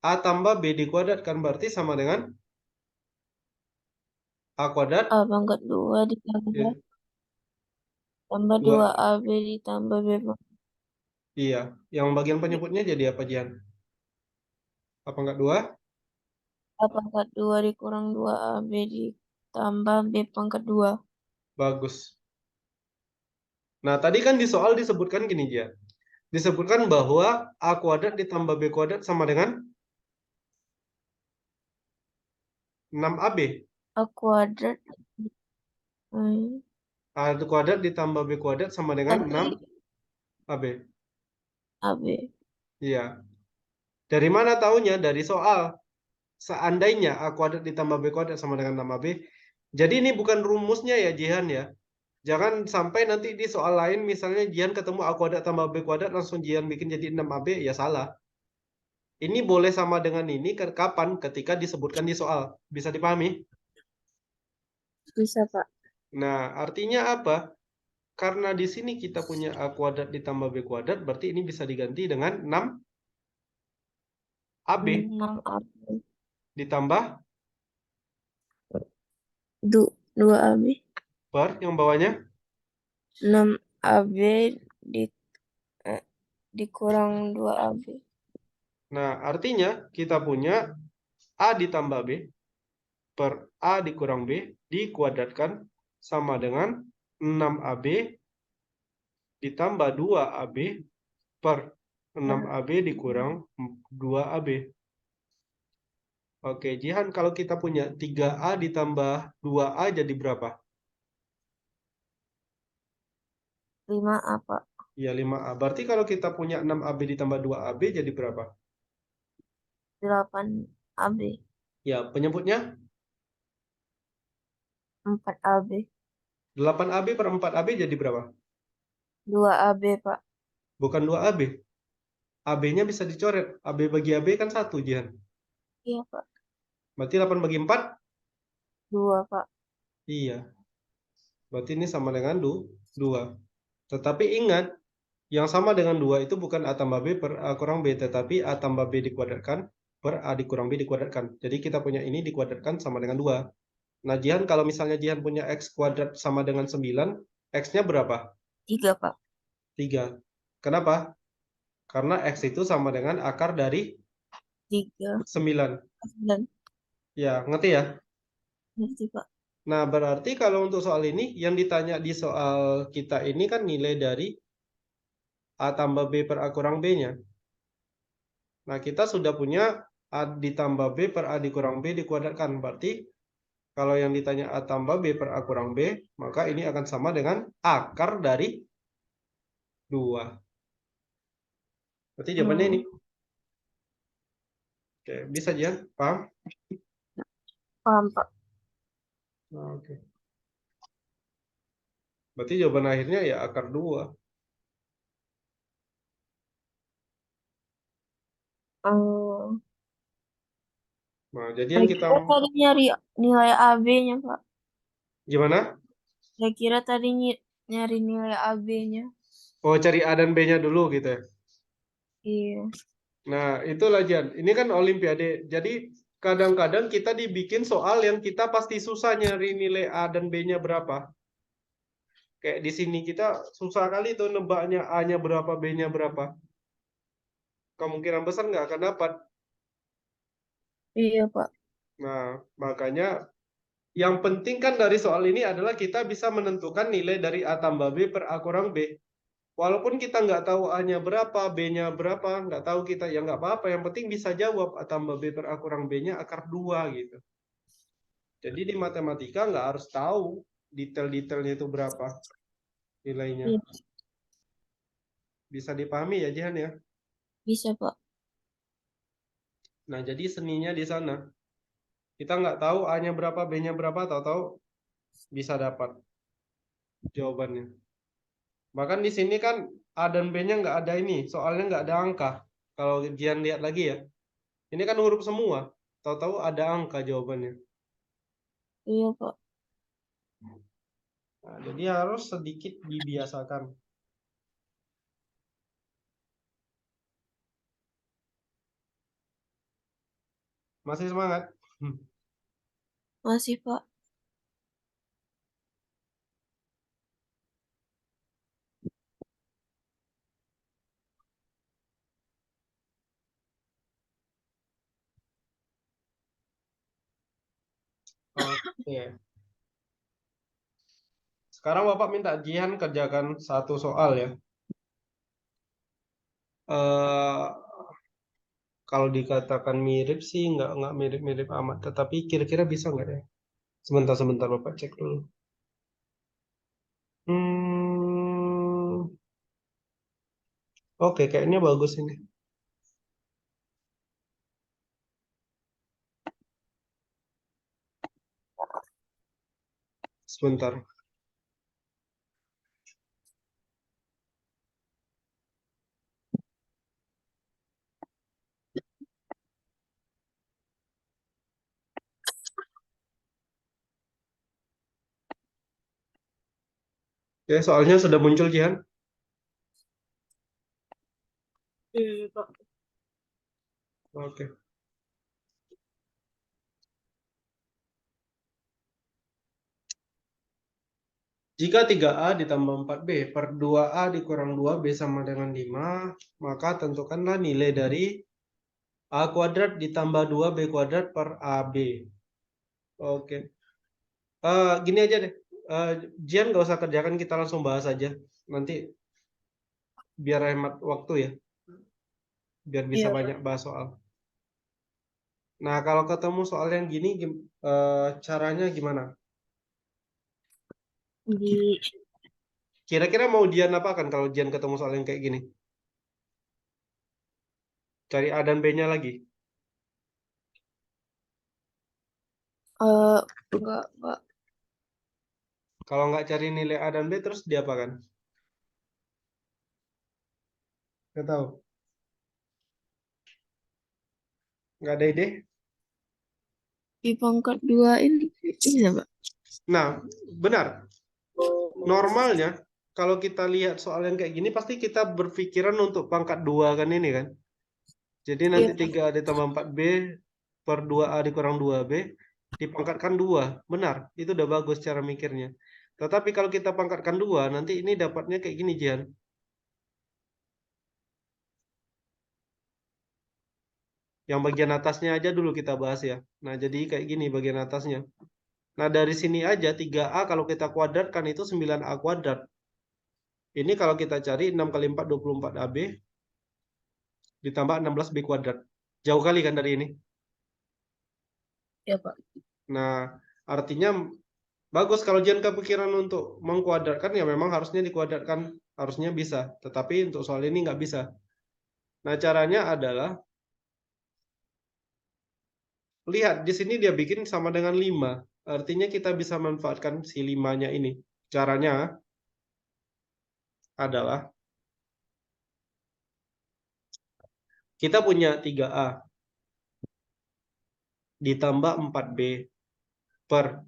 A tambah B dikuadratkan berarti sama dengan A kuadrat A pangkat 2 ditambah tambah 2. 2AB ditambah B pangkat Iya, yang bagian penyebutnya jadi apa, Jian? Apa enggak 2? A pangkat 2 dikurang 2AB ditambah B pangkat 2. Bagus. Nah, tadi kan di soal disebutkan gini, Jian. Disebutkan bahwa A kuadrat ditambah B kuadrat sama dengan 6AB. A kuadrat A kuadrat ditambah B kuadrat sama dengan 6AB. AB. Iya. Dari mana taunya? Dari soal. Seandainya A kuadrat ditambah B kuadrat sama dengan 6AB. Jadi ini bukan rumusnya ya, Jihan ya. Jangan sampai nanti di soal lain misalnya Jihan ketemu A kuadrat tambah B kuadrat langsung Jihan bikin jadi 6AB, ya salah. Ini boleh sama dengan ini kapan? Ketika disebutkan di soal. Bisa dipahami? Bisa, Pak. Nah, artinya apa? Karena di sini kita punya A kuadrat ditambah B kuadrat, berarti ini bisa diganti dengan 6AB 6AB. ditambah 2AB. per yang bawahnya. 6AB di, dikurang 2AB. Nah, artinya kita punya A ditambah B per A dikurang B dikuadratkan sama dengan 6AB ditambah 2AB per 6AB dikurang 2AB. Oke, Jihan, kalau kita punya 3A ditambah 2A jadi berapa? 5A, Pak. Ya, 5A. Berarti kalau kita punya 6AB ditambah 2AB jadi berapa? 8AB. Ya, penyebutnya 4AB. 8AB per 4AB jadi berapa? 2AB, Pak. Bukan 2AB. AB-nya bisa dicoret. AB bagi AB kan 1, Jihan. Iya, Pak. Berarti 8 bagi 4? 2, Pak. Iya. Berarti ini sama dengan 2. Tetapi ingat, yang sama dengan 2 itu bukan A tambah B per A kurang B, tetapi A tambah B dikuadratkan per A dikurang B dikuadratkan. Jadi kita punya ini dikuadratkan sama dengan 2. Nah, Jihan, kalau misalnya Jihan punya X kuadrat sama dengan 9, X-nya berapa? 3, Pak. 3. Kenapa? Karena X itu sama dengan akar dari 3. 9. 9. Ya, ngerti ya? Ngerti, Pak. Nah, berarti kalau untuk soal ini, yang ditanya di soal kita ini kan nilai dari A tambah B per A kurang B-nya. Nah, kita sudah punya A ditambah B per A dikurang B dikuadratkan. Berarti kalau yang ditanya A tambah B per A kurang B, maka ini akan sama dengan akar dari 2. Berarti jawabannya ini. Oke, bisa Jian? Paham? Paham, Pak. Oke. Berarti jawaban akhirnya ya akar 2. Hmm. Nah, jadi Saya yang kita... kira tadi nyari nilai AB-nya, Pak. Gimana? Saya kira tadi nyari nilai AB-nya. Oh, cari A dan B-nya dulu gitu ya. Iya. Nah, itulah Jan. Ini kan Olimpiade. Jadi kadang-kadang kita dibikin soal yang kita pasti susah nyari nilai A dan B-nya berapa. Kayak di sini kita susah kali tuh nebaknya A-nya berapa, B-nya berapa. Kemungkinan besar nggak akan dapat. Iya, Pak. Nah, makanya yang penting kan dari soal ini adalah kita bisa menentukan nilai dari A tambah B per A kurang B. Walaupun kita nggak tahu A-nya berapa, B-nya berapa, nggak tahu kita, ya nggak apa-apa. Yang penting bisa jawab A tambah B per A kurang B-nya akar 2 gitu. Jadi di matematika nggak harus tahu detail-detailnya itu berapa nilainya. Iya, Bisa dipahami ya Jihan ya? bisa, Pak. Nah, jadi seninya di sana. Kita nggak tahu A-nya berapa, B-nya berapa, tahu-tahu bisa dapat jawabannya. Bahkan di sini kan A dan B-nya nggak ada ini, soalnya nggak ada angka. Kalau Jihan lihat lagi ya, ini kan huruf semua. Tahu-tahu ada angka jawabannya. Iya, Pak. Nah, jadi harus sedikit dibiasakan. Masih semangat? Masih, Pak. Oke. Sekarang Bapak minta Jihan kerjakan satu soal ya. Eh, kalau dikatakan mirip sih nggak mirip-mirip amat. Tetapi kira-kira bisa nggak ya? Sebentar Bapak cek dulu. Hmm, oke, kayaknya bagus ini. Sebentar. Ya, soalnya sudah muncul Jihan. Iya, Pak. Oke. Jika 3A ditambah 4B per 2A dikurang 2B sama dengan 5, maka tentukanlah nilai dari A kuadrat ditambah 2B kuadrat per AB. Oke. Gini aja deh. Jian nggak usah kerjakan, kita langsung bahas aja. Nanti biar hemat waktu ya. Biar bisa Iya, Pak. banyak bahas soal. Nah, kalau ketemu soal yang gini, caranya gimana? Di Kira-kira mau ujian apa kan kalau ujian ketemu soal yang kayak gini? Cari A dan B-nya lagi. enggak. Kalau nggak cari nilai A dan B, terus diapakan? Nggak tahu. Nggak ada ide? Di pangkat 2 ini bisa, Pak. Nah, benar. Normalnya, kalau kita lihat soal yang kayak gini, pasti kita berpikiran untuk pangkat 2 kan ini kan. Jadi nanti Iya, Pak. 3A ditambah 4B per 2A dikurang 2B, dipangkatkan 2. Benar, itu udah bagus cara mikirnya. Tetapi kalau kita pangkatkan 2, nanti ini dapatnya kayak gini, Jian. Yang bagian atasnya aja dulu kita bahas ya. Nah, jadi kayak gini bagian atasnya. Nah, dari sini aja 3A kalau kita kuadratkan itu 9A kuadrat. Ini kalau kita cari 6 kali 4, 24AB ditambah 16B kuadrat. Jauh kali kan dari ini. Iya, Pak. Nah, artinya bagus kalau jangan kepikiran untuk mengkuadratkan ya memang harusnya dikuadratkan. Harusnya bisa. Tetapi untuk soal ini nggak bisa. Nah, caranya adalah lihat di sini dia bikin sama dengan 5. Artinya kita bisa manfaatkan si 5-nya ini. Caranya adalah kita punya 3A ditambah 4B per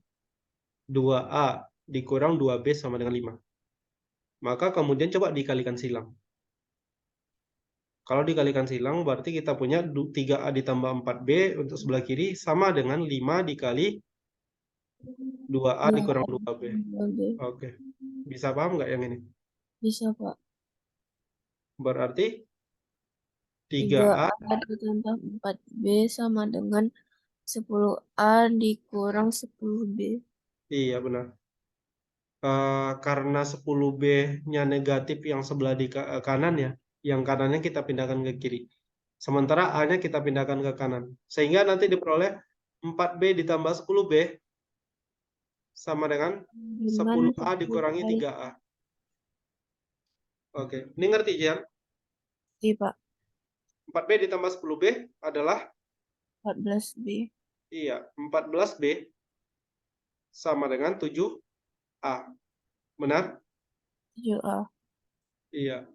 2A dikurang 2B sama dengan 5. Maka kemudian coba dikalikan silang. Kalau dikalikan silang berarti kita punya 3A ditambah 4B untuk sebelah kiri sama dengan 5 dikali 2A dikurang 2B. Oke. Bisa paham nggak yang ini? Bisa, Pak. Berarti 3A, 3A ditambah 4B sama dengan 10A dikurang 10B. iya benar. Karena 10B-nya negatif yang sebelah di kanan ya, yang kanannya kita pindahkan ke kiri. Sementara A-nya kita pindahkan ke kanan. Sehingga nanti diperoleh 4B ditambah 10B sama dengan Dengan 10A 10 dikurangi kali 3A. Oke, ini ngerti Jian? B, Pak. 4B ditambah 10B adalah 14B. iya, 14B sama dengan 7A. Benar? 7A. Iya.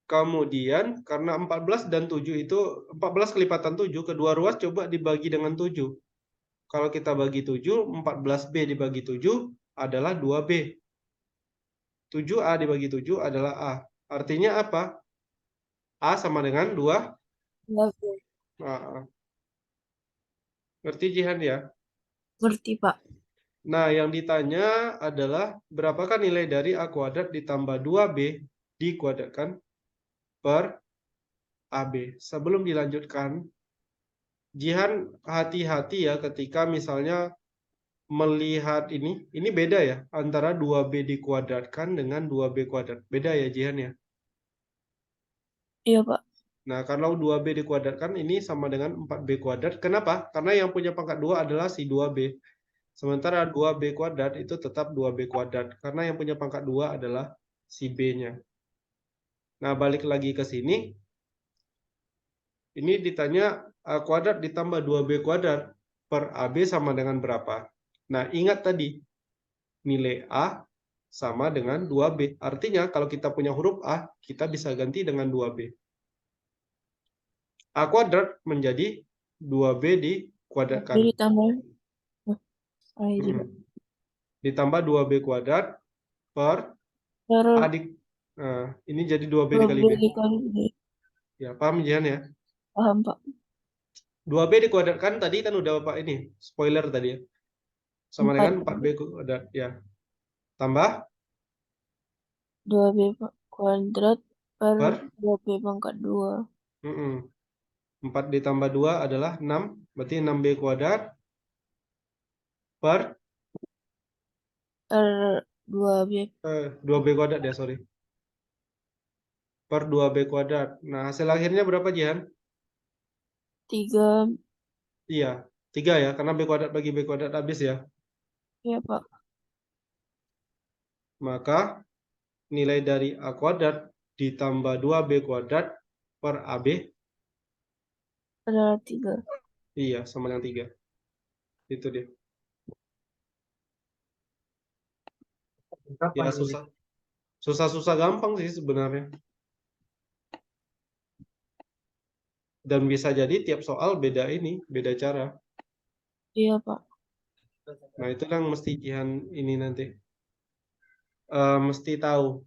Kemudian karena 14 dan 7 itu 14 kelipatan 7, kedua ruas coba dibagi dengan 7. Kalau kita bagi 7, 14B dibagi 7 adalah 2B. 7A dibagi 7 adalah A. Artinya apa? A sama dengan 2. 2B. Nah, ngerti Jihan ya? Ngerti, Pak. Nah, yang ditanya adalah berapakah nilai dari A kuadrat ditambah 2B dikuadratkan per AB. Sebelum dilanjutkan, Jihan hati-hati ya ketika misalnya melihat ini beda ya antara 2B dikuadratkan dengan 2B kuadrat. Beda ya Jihan ya? Iya, Pak. Nah, kalau 2B dikuadratkan ini sama dengan 4B kuadrat. Kenapa? Karena yang punya pangkat 2 adalah si 2B. Sementara 2B kuadrat itu tetap 2B kuadrat. Karena yang punya pangkat 2 adalah si B-nya. Nah, balik lagi ke sini. Ini ditanya A kuadrat ditambah 2B kuadrat per AB sama dengan berapa? Nah, ingat tadi. Nilai A sama dengan 2B. Artinya kalau kita punya huruf A, kita bisa ganti dengan 2B. A kuadrat menjadi 2B dikuadratkan. Ditambah. Oh, iya, Pak. Ditambah 2B kuadrat per Per A nah, ini jadi 2B 2B dikali B. dikali B. Ya, paham Jihan ya? Paham, Pak. 2B dikuadratkan tadi kan udah Pak ini, spoiler tadi ya. Sama dengan 4B kuadrat ya. Tambah 2B kuadrat per per 2B pangkat 2. 4 ditambah 2 adalah 6. Berarti 6B kuadrat per Per 2B 2B kuadrat ya, sorry. Per 2B kuadrat. Nah, hasil akhirnya berapa, Jihan? 3 Iya, 3 ya, karena B kuadrat bagi B kuadrat habis ya. Iya, Pak. Maka nilai dari A kuadrat ditambah 2B kuadrat per AB, Adalah 3. iya, sama dengan 3. Itu dia. Ya, susah gampang sih sebenarnya. Dan bisa jadi tiap soal beda ini, beda cara. Iya, Pak. Nah, itu yang mesti Jihan ini nanti. Mesti tahu.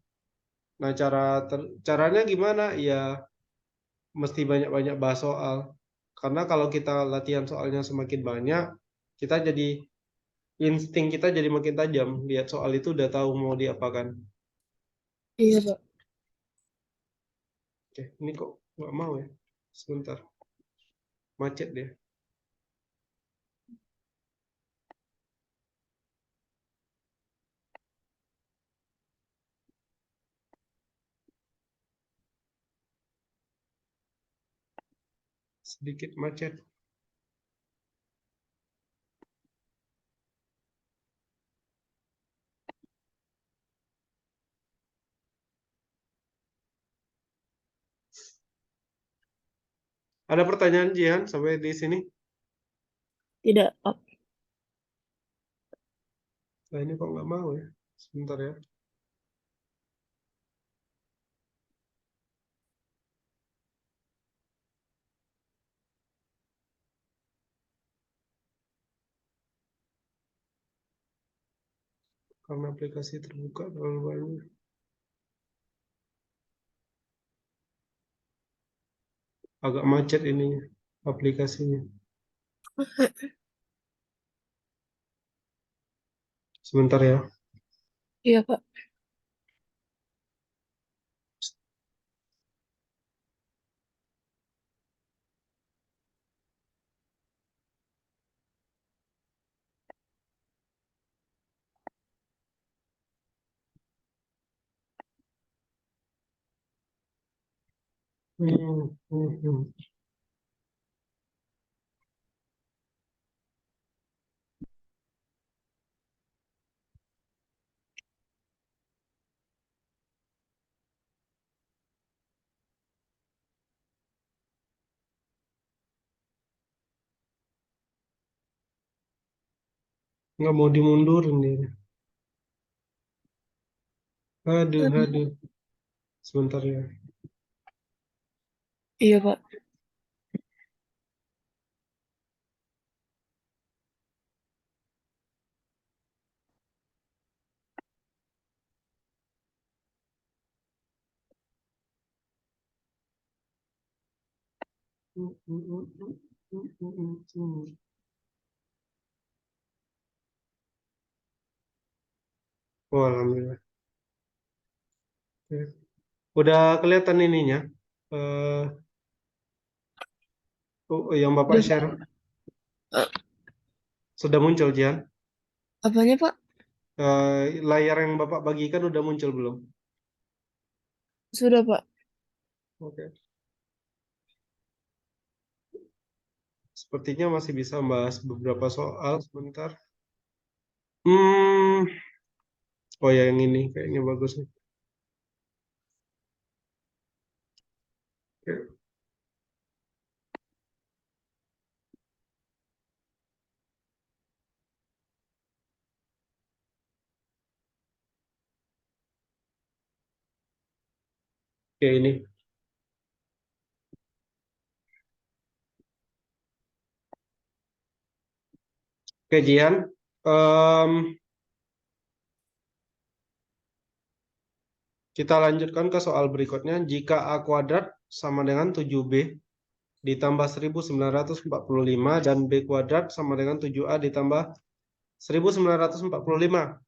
Nah, caranya gimana? Ya, mesti banyak-banyak bahas soal. Karena kalau kita latihan soalnya semakin banyak, kita jadi insting kita jadi makin tajam. Lihat soal itu udah tahu mau diapakan. Iya, Pak. Oke, ini kok nggak mau ya? Sebentar, macet deh. Sedikit macet. Ada pertanyaan Jihan sampai di sini? Tidak, Pak. Nah, ini kok nggak mau ya? Sebentar ya. Karena aplikasi terbuka terlalu banyak. Agak macet ini aplikasinya. Sebentar ya. Iya, Pak. Hmm, hmm, hmm. Nggak mau dimundurin dia. Aduh. Sebentar ya. Iya, Pak. Hmm, hmm, hmm, hmm, hmm, hmm, hmm. Oh, alhamdulillah. Oke. Udah kelihatan ininya. Eh, yang Bapak Udah, Pak. share sudah muncul, Jihan. Apanya, Pak? Layar yang Bapak bagikan udah muncul belum? Sudah, Pak. Oke. Sepertinya masih bisa membahas beberapa soal sebentar. Hmm, oh ya yang ini kayaknya bagus nih. Oke, oke, ini. Oke, Jihan. Em, kita lanjutkan ke soal berikutnya. Jika A kuadrat sama dengan 7B ditambah 1945 dan B kuadrat sama dengan 7A ditambah 1945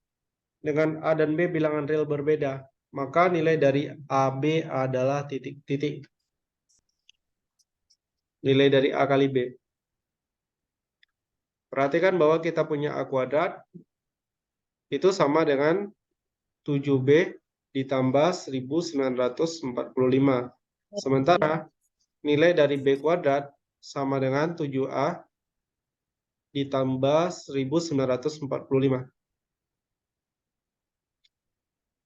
dengan A dan B bilangan real berbeda, maka nilai dari AB adalah titik-titik. Nilai dari A kali B. Perhatikan bahwa kita punya A kuadrat itu sama dengan 7B ditambah 1945. Sementara nilai dari B kuadrat sama dengan 7A ditambah 1945.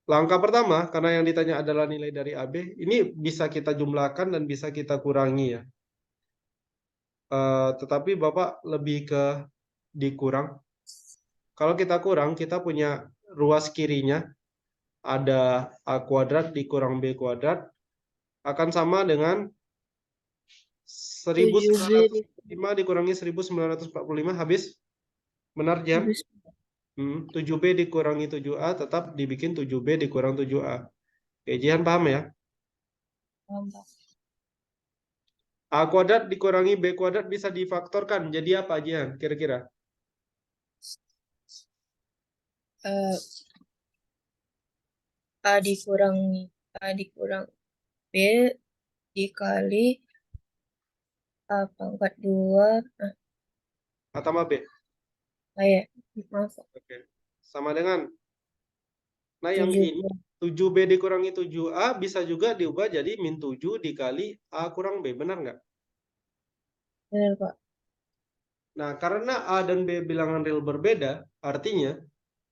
Langkah pertama, karena yang ditanya adalah nilai dari AB, ini bisa kita jumlahkan dan bisa kita kurangi ya. Tetapi Bapak lebih ke dikurang. Kalau kita kurang, kita punya ruas kirinya, ada A kuadrat dikurang B kuadrat, akan sama dengan 7B 1945 dikurangi 1945, habis? Benar, Jan? habis 7B dikurangi 7A, tetap dibikin 7B dikurang 7A. Oke, Jihan paham ya? tambah. A kuadrat dikurangi B kuadrat bisa difaktorkan. Jadi apa, Jihan? Kira-kira? A dikurang B dikali A pangkat 2. A tambah B. Kayak maaf. Oke. Sama dengan. Nah, yang 7. ini 7B dikurangi 7A bisa juga diubah jadi min 7 dikali A kurang B. Benar nggak? Benar, Pak. Nah, karena A dan B bilangan real berbeda, artinya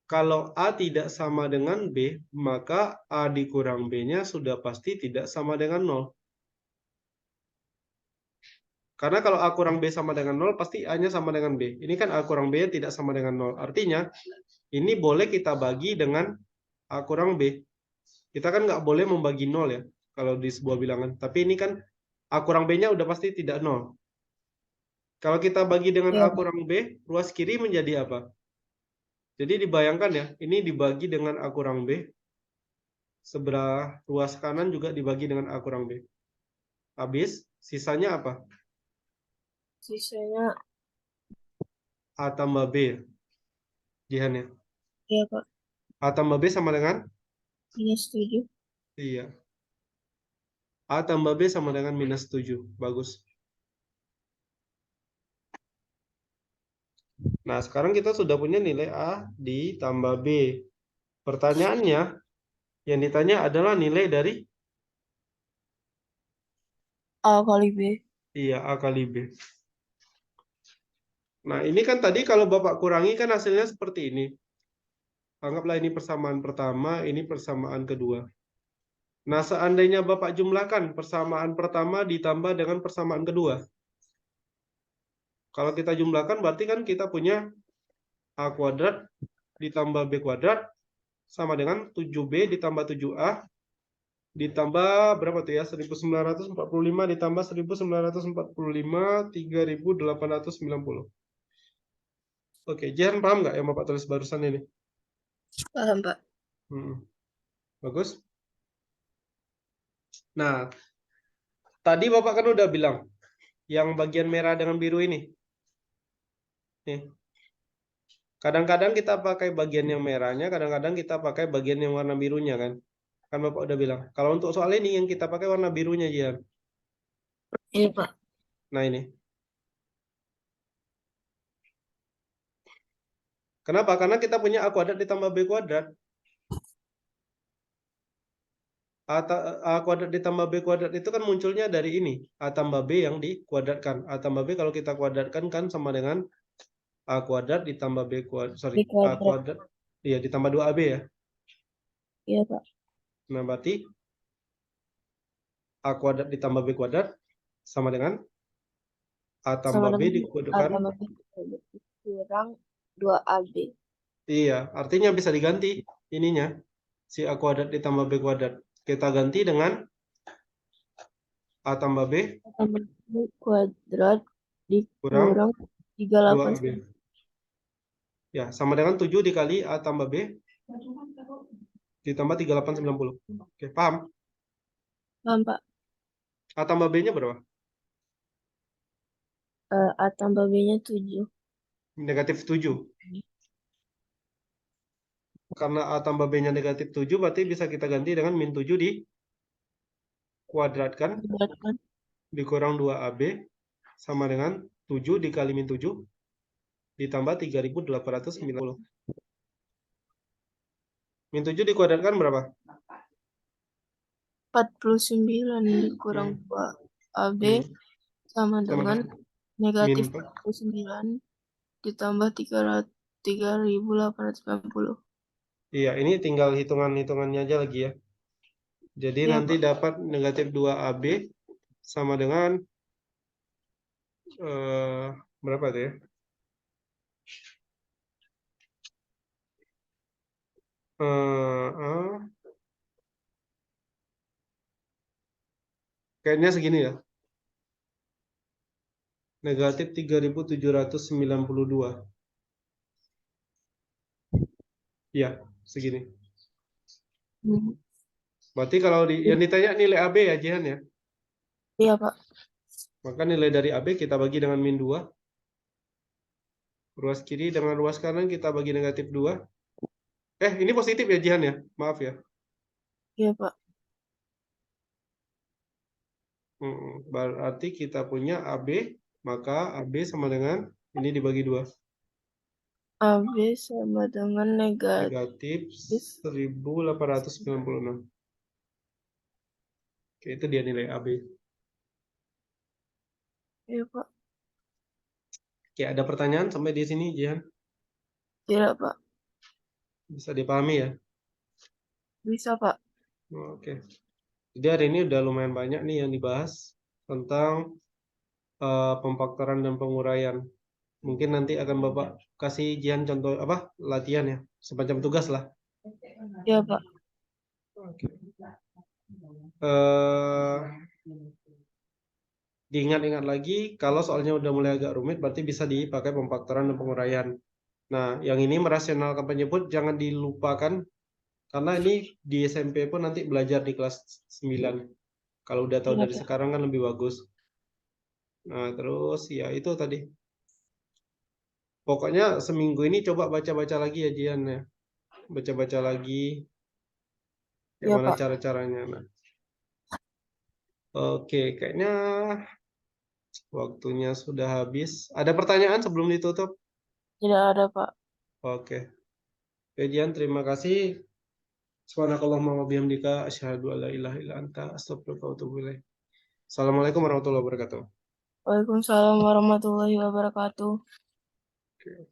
kalau A tidak sama dengan B, maka A dikurang B-nya sudah pasti tidak sama dengan 0. Karena kalau A kurang B sama dengan 0, pasti A-nya sama dengan B. Ini kan A kurang B tidak sama dengan 0. Artinya, ini boleh kita bagi dengan A kurang B. Kita kan nggak boleh membagi 0 ya, kalau di sebuah bilangan. Tapi ini kan A kurang B-nya udah pasti tidak 0. Kalau kita bagi dengan Iya, A Pak. kurang B, ruas kiri menjadi apa? Jadi dibayangkan ya, ini dibagi dengan A kurang B. Sebelah ruas kanan juga dibagi dengan A kurang B. Habis, sisanya apa? Sisanya A tambah B. Jihan ya. iya, Pak. A tambah B sama dengan? Minus 7. Iya. A tambah B sama dengan minus 7. Bagus. Nah, sekarang kita sudah punya nilai A ditambah B. Pertanyaannya, yang ditanya adalah nilai dari? A kali B. Iya, A kali B. Nah, ini kan tadi kalau Bapak kurangi kan hasilnya seperti ini. Anggaplah ini persamaan pertama, ini persamaan kedua. Nah, seandainya Bapak jumlahkan persamaan pertama ditambah dengan persamaan kedua. Kalau kita jumlahkan berarti kan kita punya A kuadrat ditambah B kuadrat sama dengan 7B ditambah 7A ditambah berapa tuh ya? 1945 ditambah 1945, 3890. Oke, Jihan paham nggak yang Bapak tulis barusan ini? Paham, Pak. Bagus. Nah, tadi Bapak kan udah bilang yang bagian merah dengan biru ini. Nih. Kadang-kadang kita pakai bagian yang merahnya, kadang-kadang kita pakai bagian yang warna birunya kan. Kan Bapak udah bilang. Kalau untuk soal ini yang kita pakai warna birunya, Jihan. Ini, Pak. Nah, ini. Kenapa? Karena kita punya A kuadrat ditambah B kuadrat. A kuadrat ditambah B kuadrat itu kan munculnya dari ini. A tambah B yang dikuadratkan. A tambah B kalau kita kuadratkan kan sama dengan A kuadrat ditambah B kuadrat. Sorry, B A kuadrat. kuadrat. Iya, ditambah 2AB ya. Iya, Pak. Nah, berarti A kuadrat ditambah B kuadrat sama dengan A Sama tambah B dengan A dikuadratkan. tambah B kurang 2AB. Iya, artinya bisa diganti ininya. Si A kuadrat ditambah B kuadrat. Kita ganti dengan A tambah B A tambah B kuadrat kurang dikurang 38. 2AB. Ya, sama dengan 7 dikali A tambah B ditambah 3890. Oke, paham? Paham, Pak. A tambah B-nya berapa? A tambah B-nya 7. Negatif 7. Karena A tambah B-nya negatif 7, berarti bisa kita ganti dengan min 7 dikuadratkan Kuadratkan. dikurang 2AB sama dengan 7 dikali min 7 ditambah 3890. Min 7 dikuadratkan berapa? 49 dikurang 2AB sama dengan negatif min 49 ditambah 3.890. Iya, ini tinggal hitungan-hitungannya aja lagi ya. Jadi Iya, nanti Pak. dapat negatif 2AB sama dengan berapa tuh ya? Kayaknya segini ya. Negatif 3.792. Iya, segini. Hmm. Berarti kalau yang ditanya nilai AB ya, Jihan ya. Iya, Pak. Maka nilai dari AB kita bagi dengan min 2. Ruas kiri dengan ruas kanan kita bagi negatif 2. Ini positif ya, Jihan ya? Maaf ya. Iya, Pak. Berarti kita punya AB, maka AB sama dengan ini dibagi 2. AB sama dengan Negatif 1896. Oke, itu dia nilai AB. Iya, Pak. Oke, ada pertanyaan sampai di sini, Jihan? Tidak, Pak. Bisa dipahami ya? Bisa, Pak. Oke. Jadi hari ini udah lumayan banyak nih yang dibahas tentang pemfaktoran dan penguraian. Mungkin nanti akan Bapak kasih Jihan contoh apa? Latihan ya, semacam tugas lah. Iya, Pak. Oke. Diingat-ingat lagi, kalau soalnya udah mulai agak rumit, berarti bisa dipakai pemfaktoran dan penguraian. Nah, yang ini merasionalkan penyebut jangan dilupakan, karena ini di SMP pun nanti belajar di kelas 9. Kalau udah tahu Iya, dari Pak. sekarang kan lebih bagus. Nah, terus ya itu tadi. Pokoknya seminggu ini coba baca-baca lagi ya Jian ya. Baca-baca lagi Iya, gimana Pak. cara-caranya. Nah, oke, kayaknya waktunya sudah habis. Ada pertanyaan sebelum ditutup? Tidak ada, Pak. Oke. Oke, Jian, terima kasih. Subhanakallahumma wa bihamdika asyhadu an la ilaha illa anta astaghfiruka wa atubu ilaik. Assalamualaikum warahmatullahi wabarakatuh. Waalaikumsalam warahmatullahi wabarakatuh. Oke.